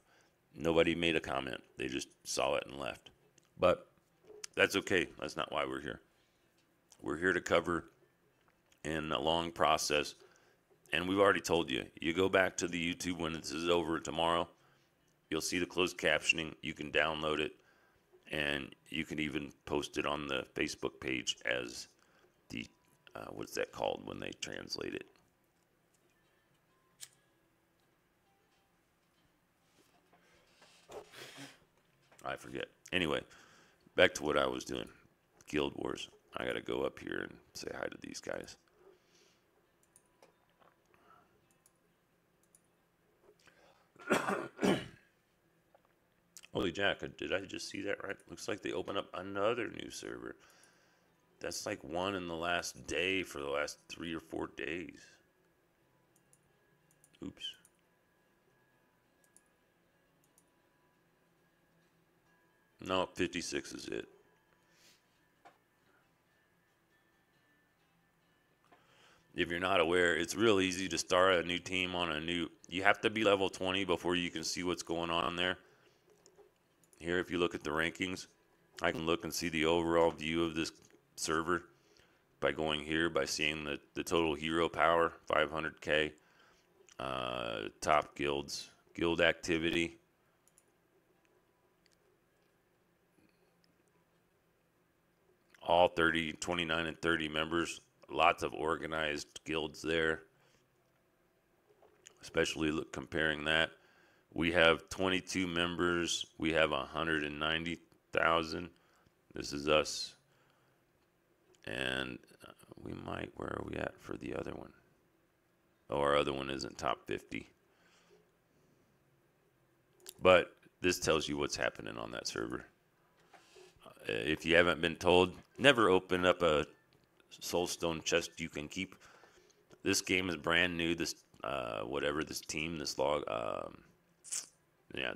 nobody made a comment. They just saw it and left. But that's okay. That's not why we're here. We're here to cover in a long process. And we've already told you, you go back to the YouTube when this is over tomorrow, you'll see the closed captioning. You can download it, and you can even post it on the Facebook page as the, what's that called when they translate it? I forget. Anyway, back to what I was doing. Guild Wars. I got to go up here and say hi to these guys. Holy jack, did I just see that right? Looks like they opened up another new server. That's like one in the last day for the last 3 or 4 days. Oops. No, 56 is it. If you're not aware, it's real easy to start a new team on a new. You have to be level 20 before you can see what's going on there. Here, if you look at the rankings, I can look and see the overall view of this server by going here, by seeing the total hero power, 500k, top guilds, guild activity. All 30, 29, and 30 members. Lots of organized guilds there, especially comparing that. We have 22 members. We have 190,000. This is us. And we might, where are we at for the other one? Oh, our other one isn't top 50. But this tells you what's happening on that server. If you haven't been told, never open up a soulstone chest you can keep. This game is brand new. This this team, this log,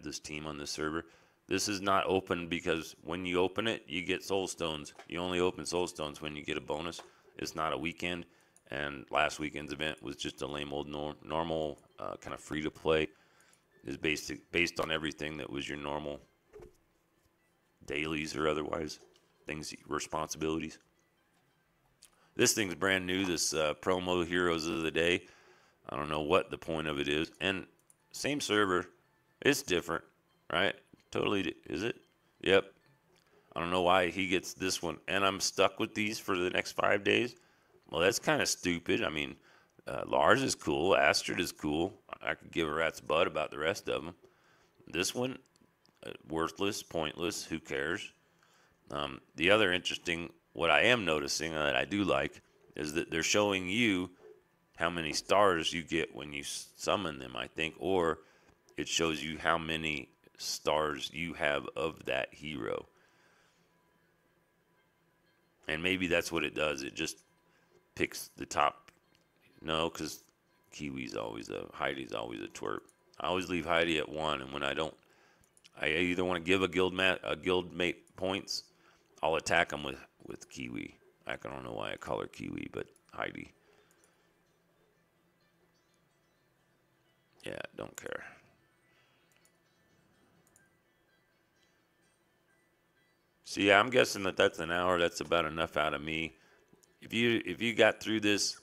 this team on this server. This is not open because when you open it, you get soulstones. You only open soulstones when you get a bonus. It's not a weekend. And last weekend's event was just a lame old normal kind of free to play. Is based on everything that was your normal dailies or otherwise things, responsibilities. This thing's brand new, this promo Heroes of the Day. I don't know what the point of it is. And same server, it's different, right? Totally, is it? Yep. I don't know why he gets this one and I'm stuck with these for the next 5 days. Well, that's kind of stupid. I mean, Lars is cool, Astrid is cool. I could give a rat's butt about the rest of them. This one, worthless, pointless, who cares? The other interesting, what I am noticing that I do like, is that they're showing you how many stars you get when you summon them, I think, or it shows you how many stars you have of that hero. And maybe that's what it does. It just picks the top. No, because Heidi's always a twerp. I always leave Heidi at 1, and when I don't, I either want to give a guild mate points, I'll attack them with Kiwi. I don't know why I call her Kiwi, but Heidi. Yeah, don't care. So yeah, I'm guessing that's an hour. That's about enough out of me. If you got through this,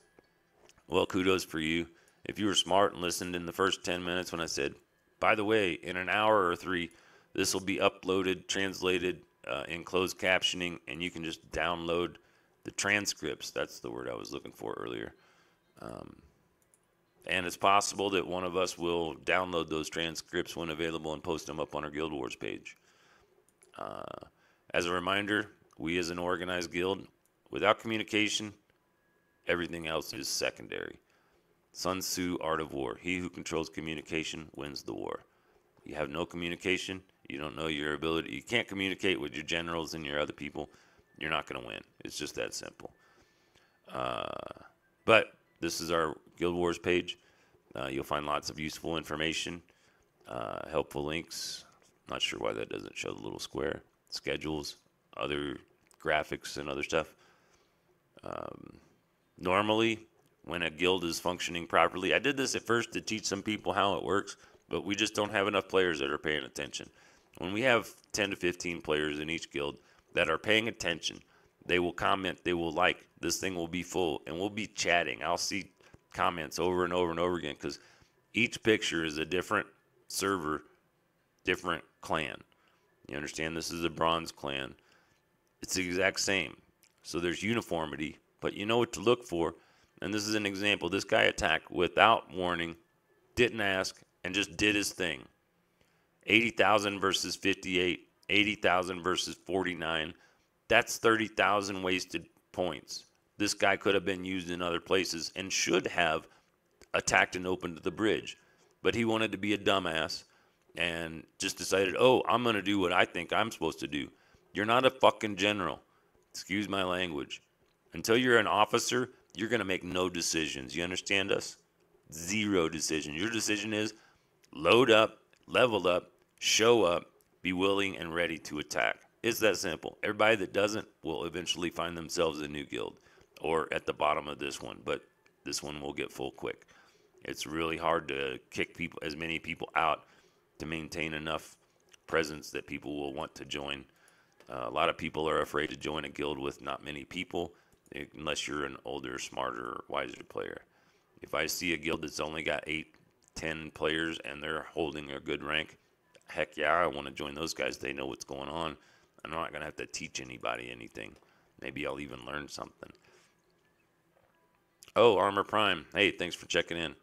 well, kudos for you. If you were smart and listened in the first 10 minutes when I said, by the way, in an hour or 3, this will be uploaded, translated in closed captioning, and you can just download the transcripts. That's the word I was looking for earlier. And it's possible that one of us will download those transcripts when available and post them up on our Guild Wars page. As a reminder, we as an organized guild, without communication, everything else is secondary. Sun Tzu, Art of War. He who controls communication wins the war. You have no communication, you don't know your ability, you can't communicate with your generals and your other people, you're not going to win. It's just that simple. But this is our Guild Wars page. You'll find lots of useful information, helpful links. Not sure why that doesn't show the little square. Schedules, other graphics, and other stuff. Normally, when a guild is functioning properly, I did this at first to teach some people how it works, but we just don't have enough players that are paying attention. When we have 10 to 15 players in each guild that are paying attention, they will comment, they will like, this thing will be full, and we'll be chatting. I'll see comments over and over and over again because each picture is a different server, different clan. You understand? This is a bronze clan. It's the exact same. So there's uniformity, but you know what to look for. And this is an example. This guy attacked without warning, didn't ask, and just did his thing. 80,000 versus 58, 80,000 versus 49. That's 30,000 wasted points. This guy could have been used in other places and should have attacked and opened the bridge. But he wanted to be a dumbass and just decided, oh, I'm going to do what I think I'm supposed to do. You're not a fucking general. Excuse my language. Until you're an officer, you're going to make no decisions. You understand us? Zero decision. Your decision is load up, level up, show up, be willing and ready to attack. It's that simple. Everybody that doesn't will eventually find themselves a new guild or at the bottom of this one, but this one will get full quick. It's really hard to kick people, as many people out, to maintain enough presence that people will want to join. A lot of people are afraid to join a guild with not many people, unless you're an older, smarter, wiser player. If I see a guild that's only got 8, 10 players and they're holding a good rank, heck yeah, I want to join those guys. They know what's going on. I'm not going to have to teach anybody anything. Maybe I'll even learn something. Oh, Armor Prime. Hey, thanks for checking in.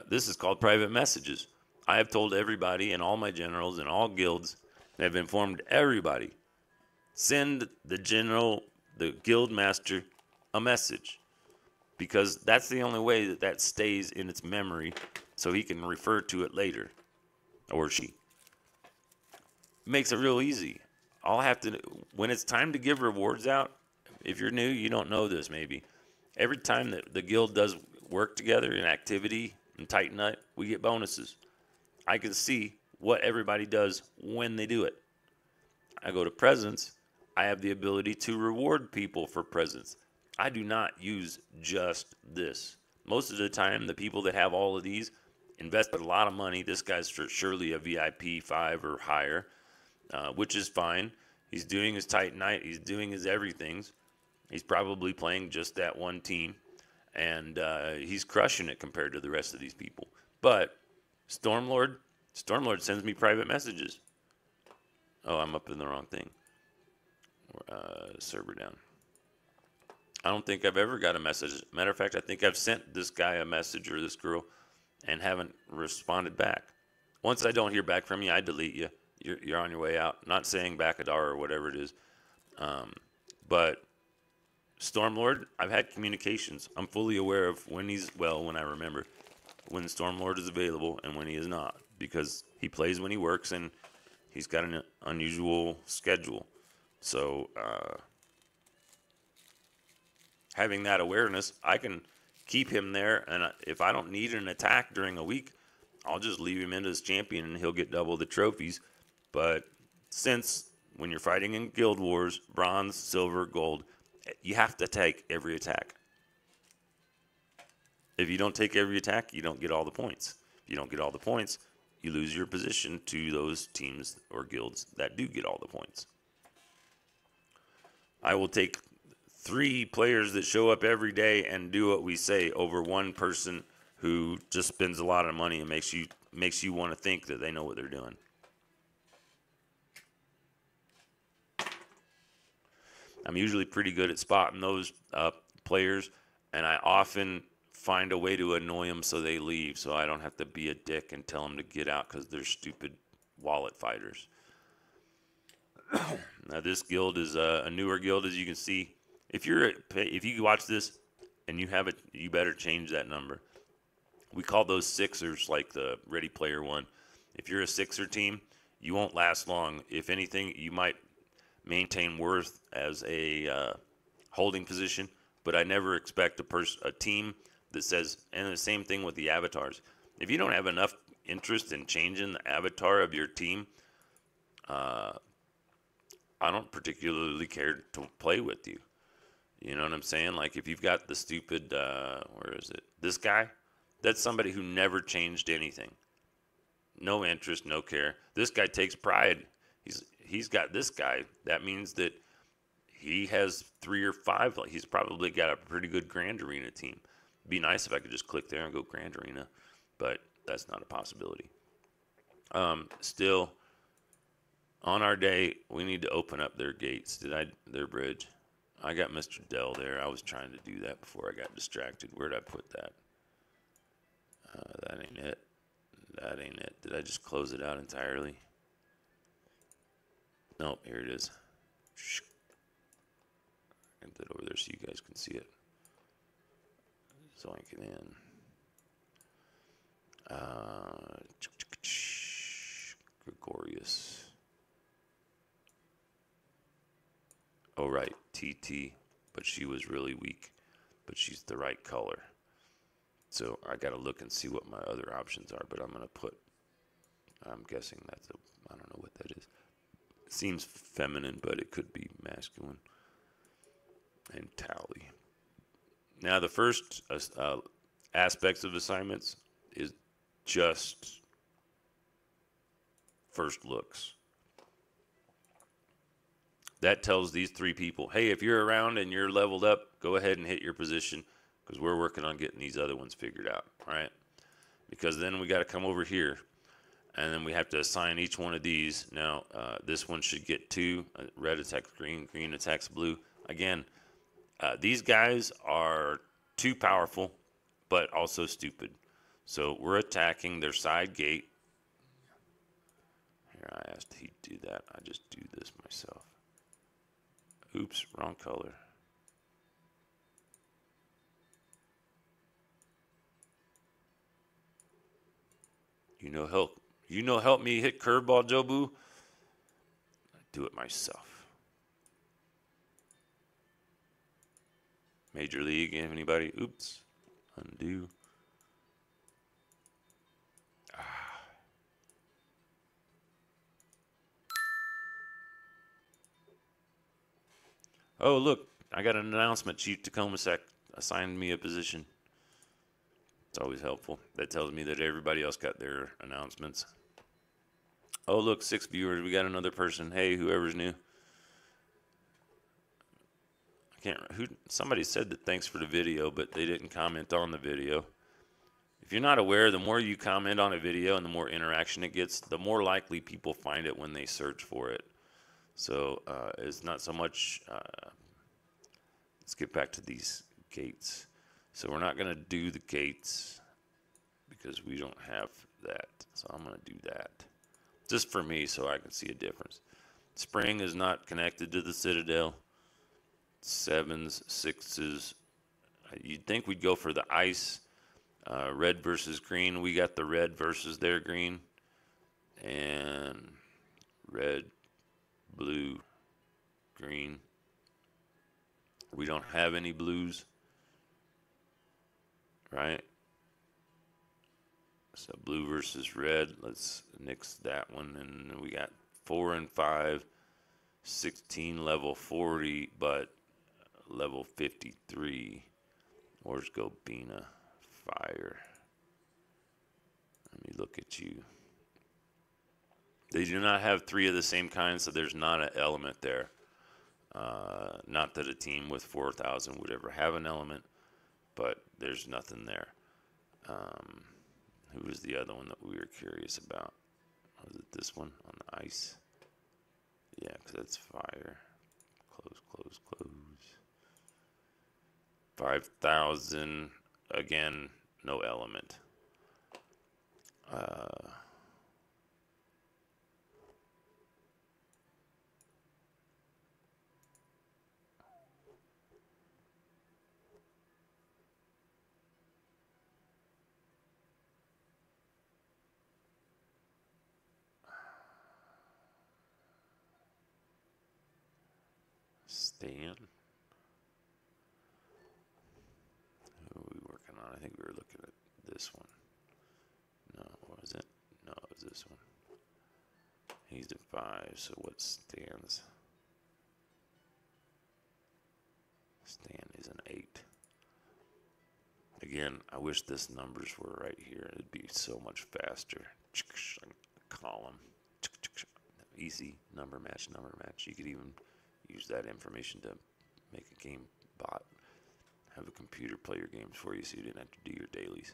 This is called private messages. I have told everybody and all my generals and all guilds, and have informed everybody, send the general, the guild master, a message. Because that's the only way that that stays in its memory so he can refer to it later. Or she. Makes it real easy. I'll have to, when it's time to give rewards out, if you're new, you don't know this maybe. Every time that the guild does work together in activity and Titan Nut, we get bonuses. I can see what everybody does when they do it. I go to presents. I have the ability to reward people for presents. I do not use just this. Most of the time, the people that have all of these invested a lot of money. This guy's surely a VIP 5 or higher, which is fine. He's doing his Titan Knight. He's doing his everythings. He's probably playing just that one team, and he's crushing it compared to the rest of these people. But Stormlord sends me private messages. Oh, I'm up in the wrong thing. Server down. I don't think I've ever got a message. Matter of fact, I think I've sent this guy a message or this girl and haven't responded back. Once I don't hear back from you, I delete you. You're on your way out. Not saying Backadar or whatever it is. But Stormlord, I've had communications. I'm fully aware of when when I remember, when Stormlord is available and when he is not. Because he plays when he works and he's got an unusual schedule. So, having that awareness, I can keep him there, and if I don't need an attack during a week, I'll just leave him in as champion and he'll get double the trophies. But since when you're fighting in Guild Wars, bronze, silver, gold, you have to take every attack. If you don't take every attack, you don't get all the points. If you don't get all the points, you lose your position to those teams or guilds that do get all the points. I will take 3 players that show up every day and do what we say over one person who just spends a lot of money and makes you want to think that they know what they're doing. I'm usually pretty good at spotting those players, and I often find a way to annoy them so they leave, so I don't have to be a dick and tell them to get out because they're stupid wallet fighters. Now this guild is a newer guild, as you can see. If you watch this and you have it, you better change that number. We call those sixers, like the Ready Player One. If you're a sixer team, you won't last long. If anything, you might maintain worth as a holding position, but I never expect a team that says, and the same thing with the avatars. If you don't have enough interest in changing the avatar of your team, I don't particularly care to play with you. You know what I'm saying? Like if you've got the stupid, where is it? This guy, that's somebody who never changed anything. No interest, no care. This guy takes pride. He's got this guy. That means that he has 3 or 5. Like he's probably got a pretty good Grand Arena team. It'd be nice if I could just click there and go Grand Arena, but that's not a possibility. Still, on our day, we need to open up their gates. Their bridge? I got Mr. Dell there. I was trying to do that before I got distracted. Where'd I put that? That ain't it. That ain't it. Did I just close it out entirely? Nope, here it is. Get that over there so you guys can see it. Zoink it in. Gregorius. Oh, right. TT. But she was really weak. But she's the right color. So I got to look and see what my other options are, but I'm going to put, I'm guessing that's a, I don't know what that is. It seems feminine, but it could be masculine. And tally. Now the first aspects of assignments is just first looks. That tells these three people, hey, if you're around and you're leveled up, go ahead and hit your position because we're working on getting these other ones figured out, right? Because then we got to come over here and then we have to assign each one of these. Now, this one should get 2. Red attacks green, green attacks blue. Again, these guys are too powerful, but also stupid. So we're attacking their side gate. Here, I asked he do that. I just do this myself. Oops, wrong color. Help me hit curveball, Jobu. I do it myself. Major League, anybody? Oops, undo. Oh, look, I got an announcement. Chief Tacoma Sec assigned me a position. It's always helpful. That tells me that everybody else got their announcements. Oh, look, 6 viewers. We got another person. Hey, whoever's new. Somebody said that thanks for the video, but they didn't comment on the video. If you're not aware, the more you comment on a video and the more interaction it gets, the more likely people find it when they search for it. So it's not so much, let's get back to these gates. So we're not going to do the gates because we don't have that. So I'm going to do that just for me so I can see a difference. Spring is not connected to the Citadel. 7s, 6s. You'd think we'd go for the ice. Red versus green. We got the red versus their green. And red, blue, green. We don't have any blues, right? So blue versus red. Let's nix that one. And we got 4 and 5, 16 level 40, but level 53. Where's Gobina? Fire. Let me look at you. They do not have 3 of the same kind, so there's not an element there. Not that a team with 4,000 would ever have an element, but there's nothing there. Who was the other one that we were curious about? Was it this one on the ice? Yeah, because that's fire. Close, close, close. 5,000. Again, no element. Stan. Who are we working on? I think we were looking at this one. No, was it? No, it was this one. He's a 5, so what Stan's? Stan is an 8. Again, I wish this numbers were right here. It'd be so much faster. Column. Easy. Number match, number match. You could even use that information to make a game bot. Have a computer play your games for you so you didn't have to do your dailies.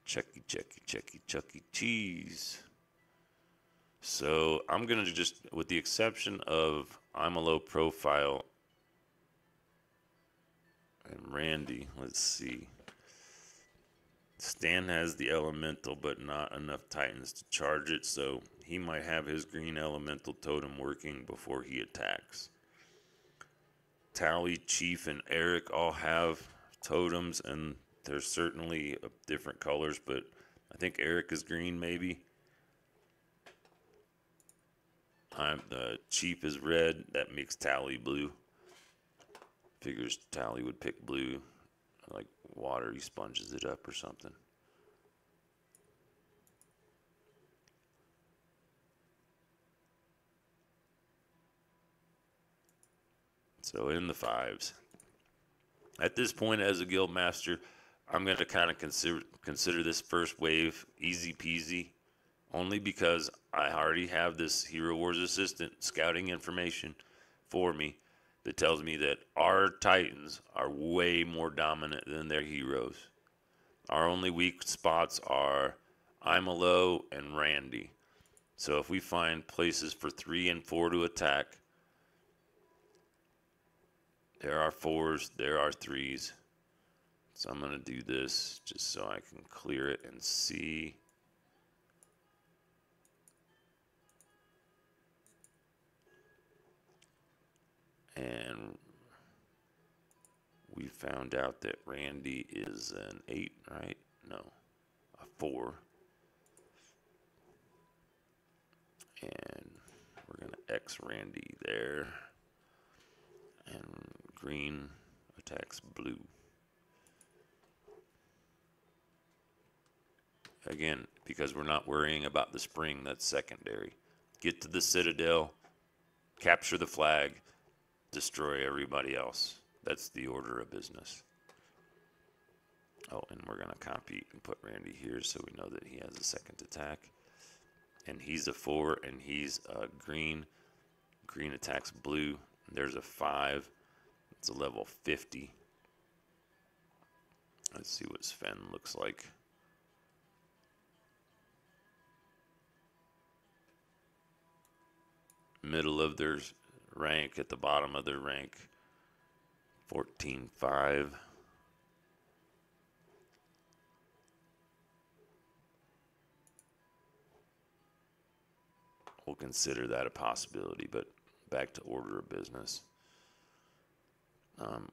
Chucky, Chucky, Chucky, Chucky Cheese. So I'm going to just, with the exception of I'm a low profile and Randy, let's see. Stan has the elemental, but not enough titans to charge it, so he might have his green elemental totem working before he attacks. Tally, Chief, and Eric all have totems, and they're certainly different colors, but I think Eric is green, maybe. The Chief is red. That makes Tally blue. Figures Tally would pick blue. like water, he sponges it up or something. So in the 5s. At this point, as a guild master, I'm going to kind of consider this first wave easy peasy, only because I already have this Hero Wars assistant scouting information for me that tells me that our Titans are way more dominant than their heroes. Our only weak spots are Imalo and Randy. So if we find places for 3 and 4 to attack, there are 4s, there are 3s. So I'm going to do this just so I can clear it and see. And we found out that Randy is an 8, right? No, a 4. And we're going to X Randy there. And green attacks blue. Again, because we're not worrying about the spring, that's secondary. Get to the Citadel, capture the flag, destroy everybody else. That's the order of business. Oh, and we're going to copy and put Randy here so we know that he has a second attack. And he's a 4, and he's green. Green attacks blue. There's a 5. It's a level 50. Let's see what Sven looks like. Middle of their rank, at the bottom of their rank, 14-5. We'll consider that a possibility, but back to order of business.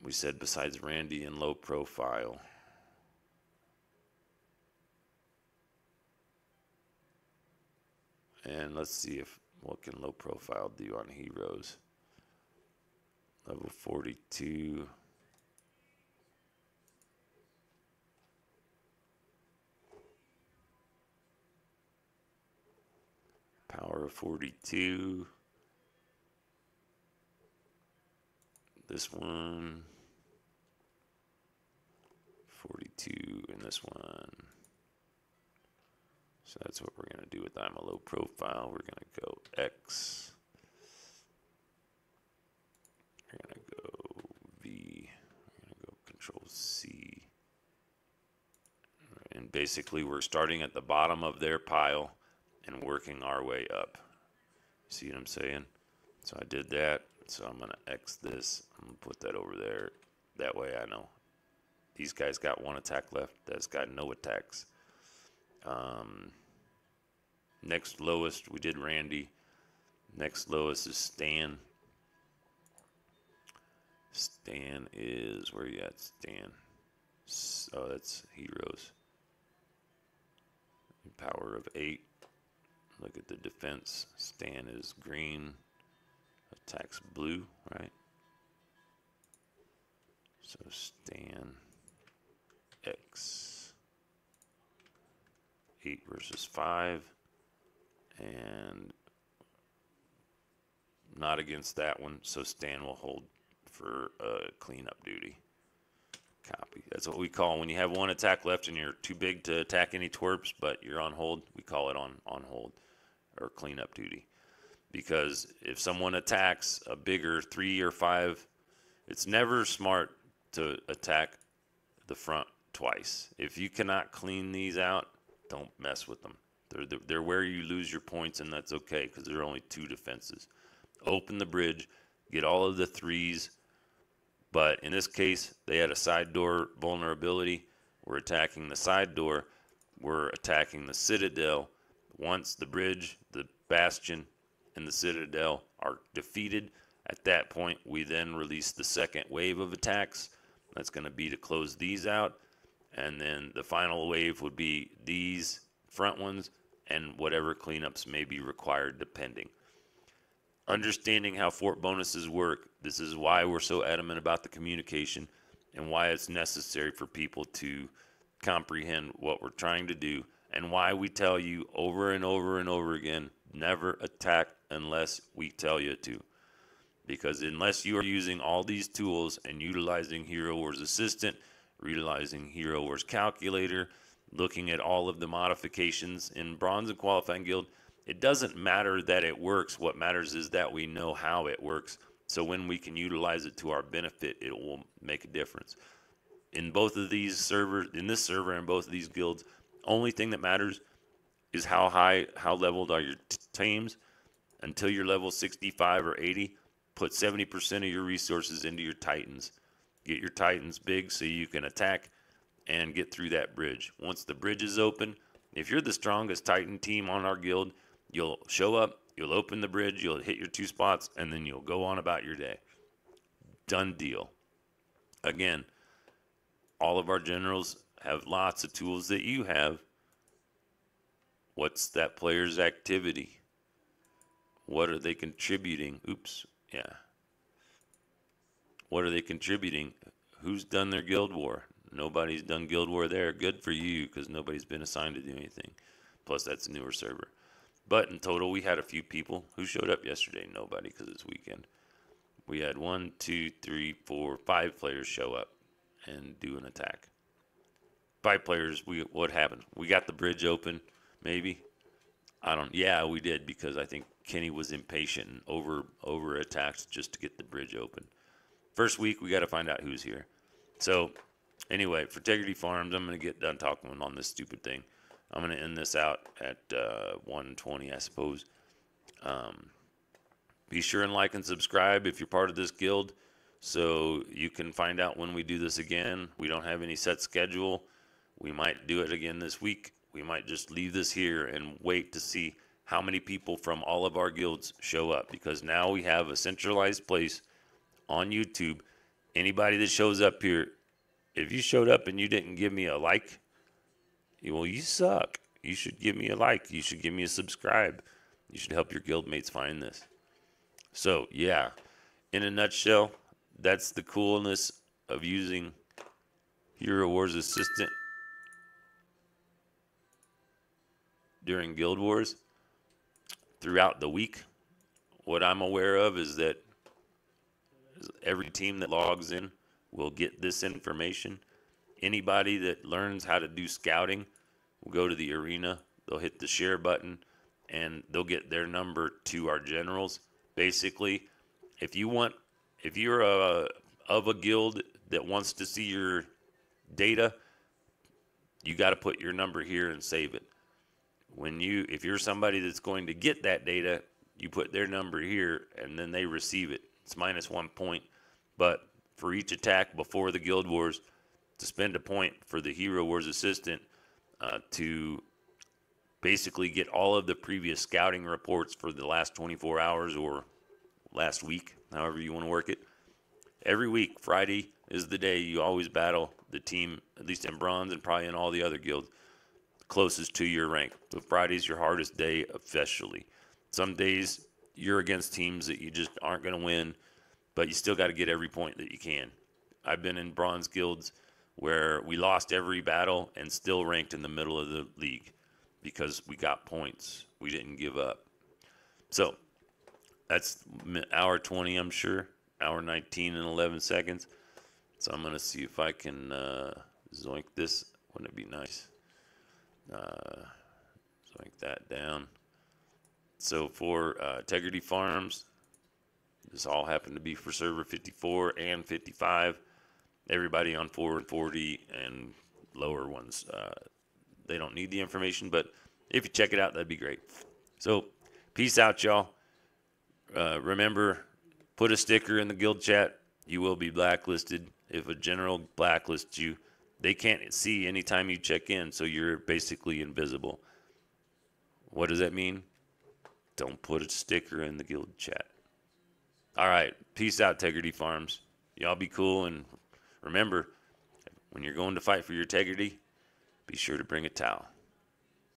We said besides Randy and low profile. And let's see what can low profile do on heroes. Level 42. Power of 42. This one. 42 and this one. So that's what we're going to do with I'm a low profile. We're going to go X. We're going to go V. We're going to go Control C. And basically we're starting at the bottom of their pile and working our way up. See what I'm saying? So I did that. So I'm going to X this. I'm going to put that over there. That way I know. These guys got 1 attack left. That's got no attacks. Next lowest, we did Randy. Next lowest is Stan. Stan is, where you at, Stan? Oh, that's heroes. Power of 8. Look at the defense. Stan is green. Attacks blue, right? So Stan X. 8 versus 5. And not against that one, so Stan will hold for cleanup duty. Copy. That's what we call when you have 1 attack left and you're too big to attack any twerps, but you're on hold. We call it on hold or cleanup duty. Because if someone attacks a bigger 3 or 5, it's never smart to attack the front twice. If you cannot clean these out, don't mess with them. They're where you lose your points, and that's okay because there are only 2 defenses. Open the bridge, get all of the 3s, but in this case, they had a side door vulnerability. We're attacking the side door. We're attacking the Citadel. Once the bridge, the Bastion, and the Citadel are defeated, at that point, we then release the second wave of attacks. That's going to be to close these out, and then the final wave would be these front ones and whatever cleanups may be required depending. Understanding how fort bonuses work, this is why we're so adamant about the communication and why it's necessary for people to comprehend what we're trying to do, and why we tell you over and over and over again, never attack unless we tell you to. Because unless you are using all these tools and utilizing Hero Wars Assistant, utilizing Hero Wars Calculator, looking at all of the modifications in Bronze and Qualifying Guild, it doesn't matter that it works. What matters is that we know how it works. So when we can utilize it to our benefit, it will make a difference. In both of these servers, in this server and both of these guilds, only thing that matters is how leveled are your teams. Until you're level 65 or 80, put 70% of your resources into your Titans. Get your Titans big so you can attack and get through that bridge. Once the bridge is open, if you're the strongest Titan team on our guild, you'll show up, you'll open the bridge, you'll hit your 2 spots, and then you'll go on about your day. Done deal. Again, all of our generals have lots of tools that you have. What's that player's activity? What are they contributing? Oops, yeah. What are they contributing? Who's done their guild war? Nobody's done guild war there. Good for you, because nobody's been assigned to do anything. Plus, that's a newer server. But in total, we had a few people. Who showed up yesterday? Nobody, because it's weekend. We had 1, 2, 3, 4, 5 players show up and do an attack. 5 players. What happened? We got the bridge open, maybe. Yeah, we did, because I think Kenny was impatient and over attacked just to get the bridge open. First week, we got to find out who's here. So, anyway, for Tegridy Farms, I'm going to get done talking on this stupid thing. I'm going to end this out at 1:20, I suppose. Be sure and like and subscribe if you're part of this guild, so you can find out when we do this again. We don't have any set schedule. We might do it again this week. We might just leave this here and wait to see how many people from all of our guilds show up, because now we have a centralized place on YouTube. Anybody that shows up here, if you showed up and you didn't give me a like, well, you suck. You should give me a like. You should give me a subscribe. You should help your guildmates find this. So, yeah, in a nutshell, that's the coolness of using Hero Wars Assistant during Guild Wars. Throughout the week, what I'm aware of is that every team that logs in will get this information. Anybody that learns how to do scouting will go to the arena. They'll hit the share button, and they'll get their number to our generals. Basically, if you're of a guild that wants to see your data, you got to put your number here and save it. If you're somebody that's going to get that data, you put their number here, and then they receive it. It's -1 point, but for each attack before the Guild Wars, to spend a point for the Hero Wars Assistant to basically get all of the previous scouting reports for the last 24 hours or last week, however you want to work it. Every week, Friday is the day you always battle the team, at least in Bronze and probably in all the other guilds, closest to your rank. So Friday's your hardest day officially. Some days you're against teams that you just aren't going to win, but you still got to get every point that you can. I've been in Bronze guilds where we lost every battle and still ranked in the middle of the league because we got points. We didn't give up. So that's hour 20, I'm sure. Hour 19 and 11 seconds. So I'm going to see if I can zoink this. Wouldn't it be nice? Zoink that down. So for Tegridy Farms, this all happened to be for server 54 and 55. Everybody on 4 and 40 and lower ones, they don't need the information, but if you check it out, that'd be great. So peace out, y'all. Remember, put a sticker in the guild chat. You will be blacklisted. If a general blacklists you, they can't see anytime you check in, so you're basically invisible. What does that mean? Don't put a sticker in the guild chat. All right. Peace out, Tegridy Farms. Y'all be cool, and remember, when you're going to fight for your Tegridy, be sure to bring a towel.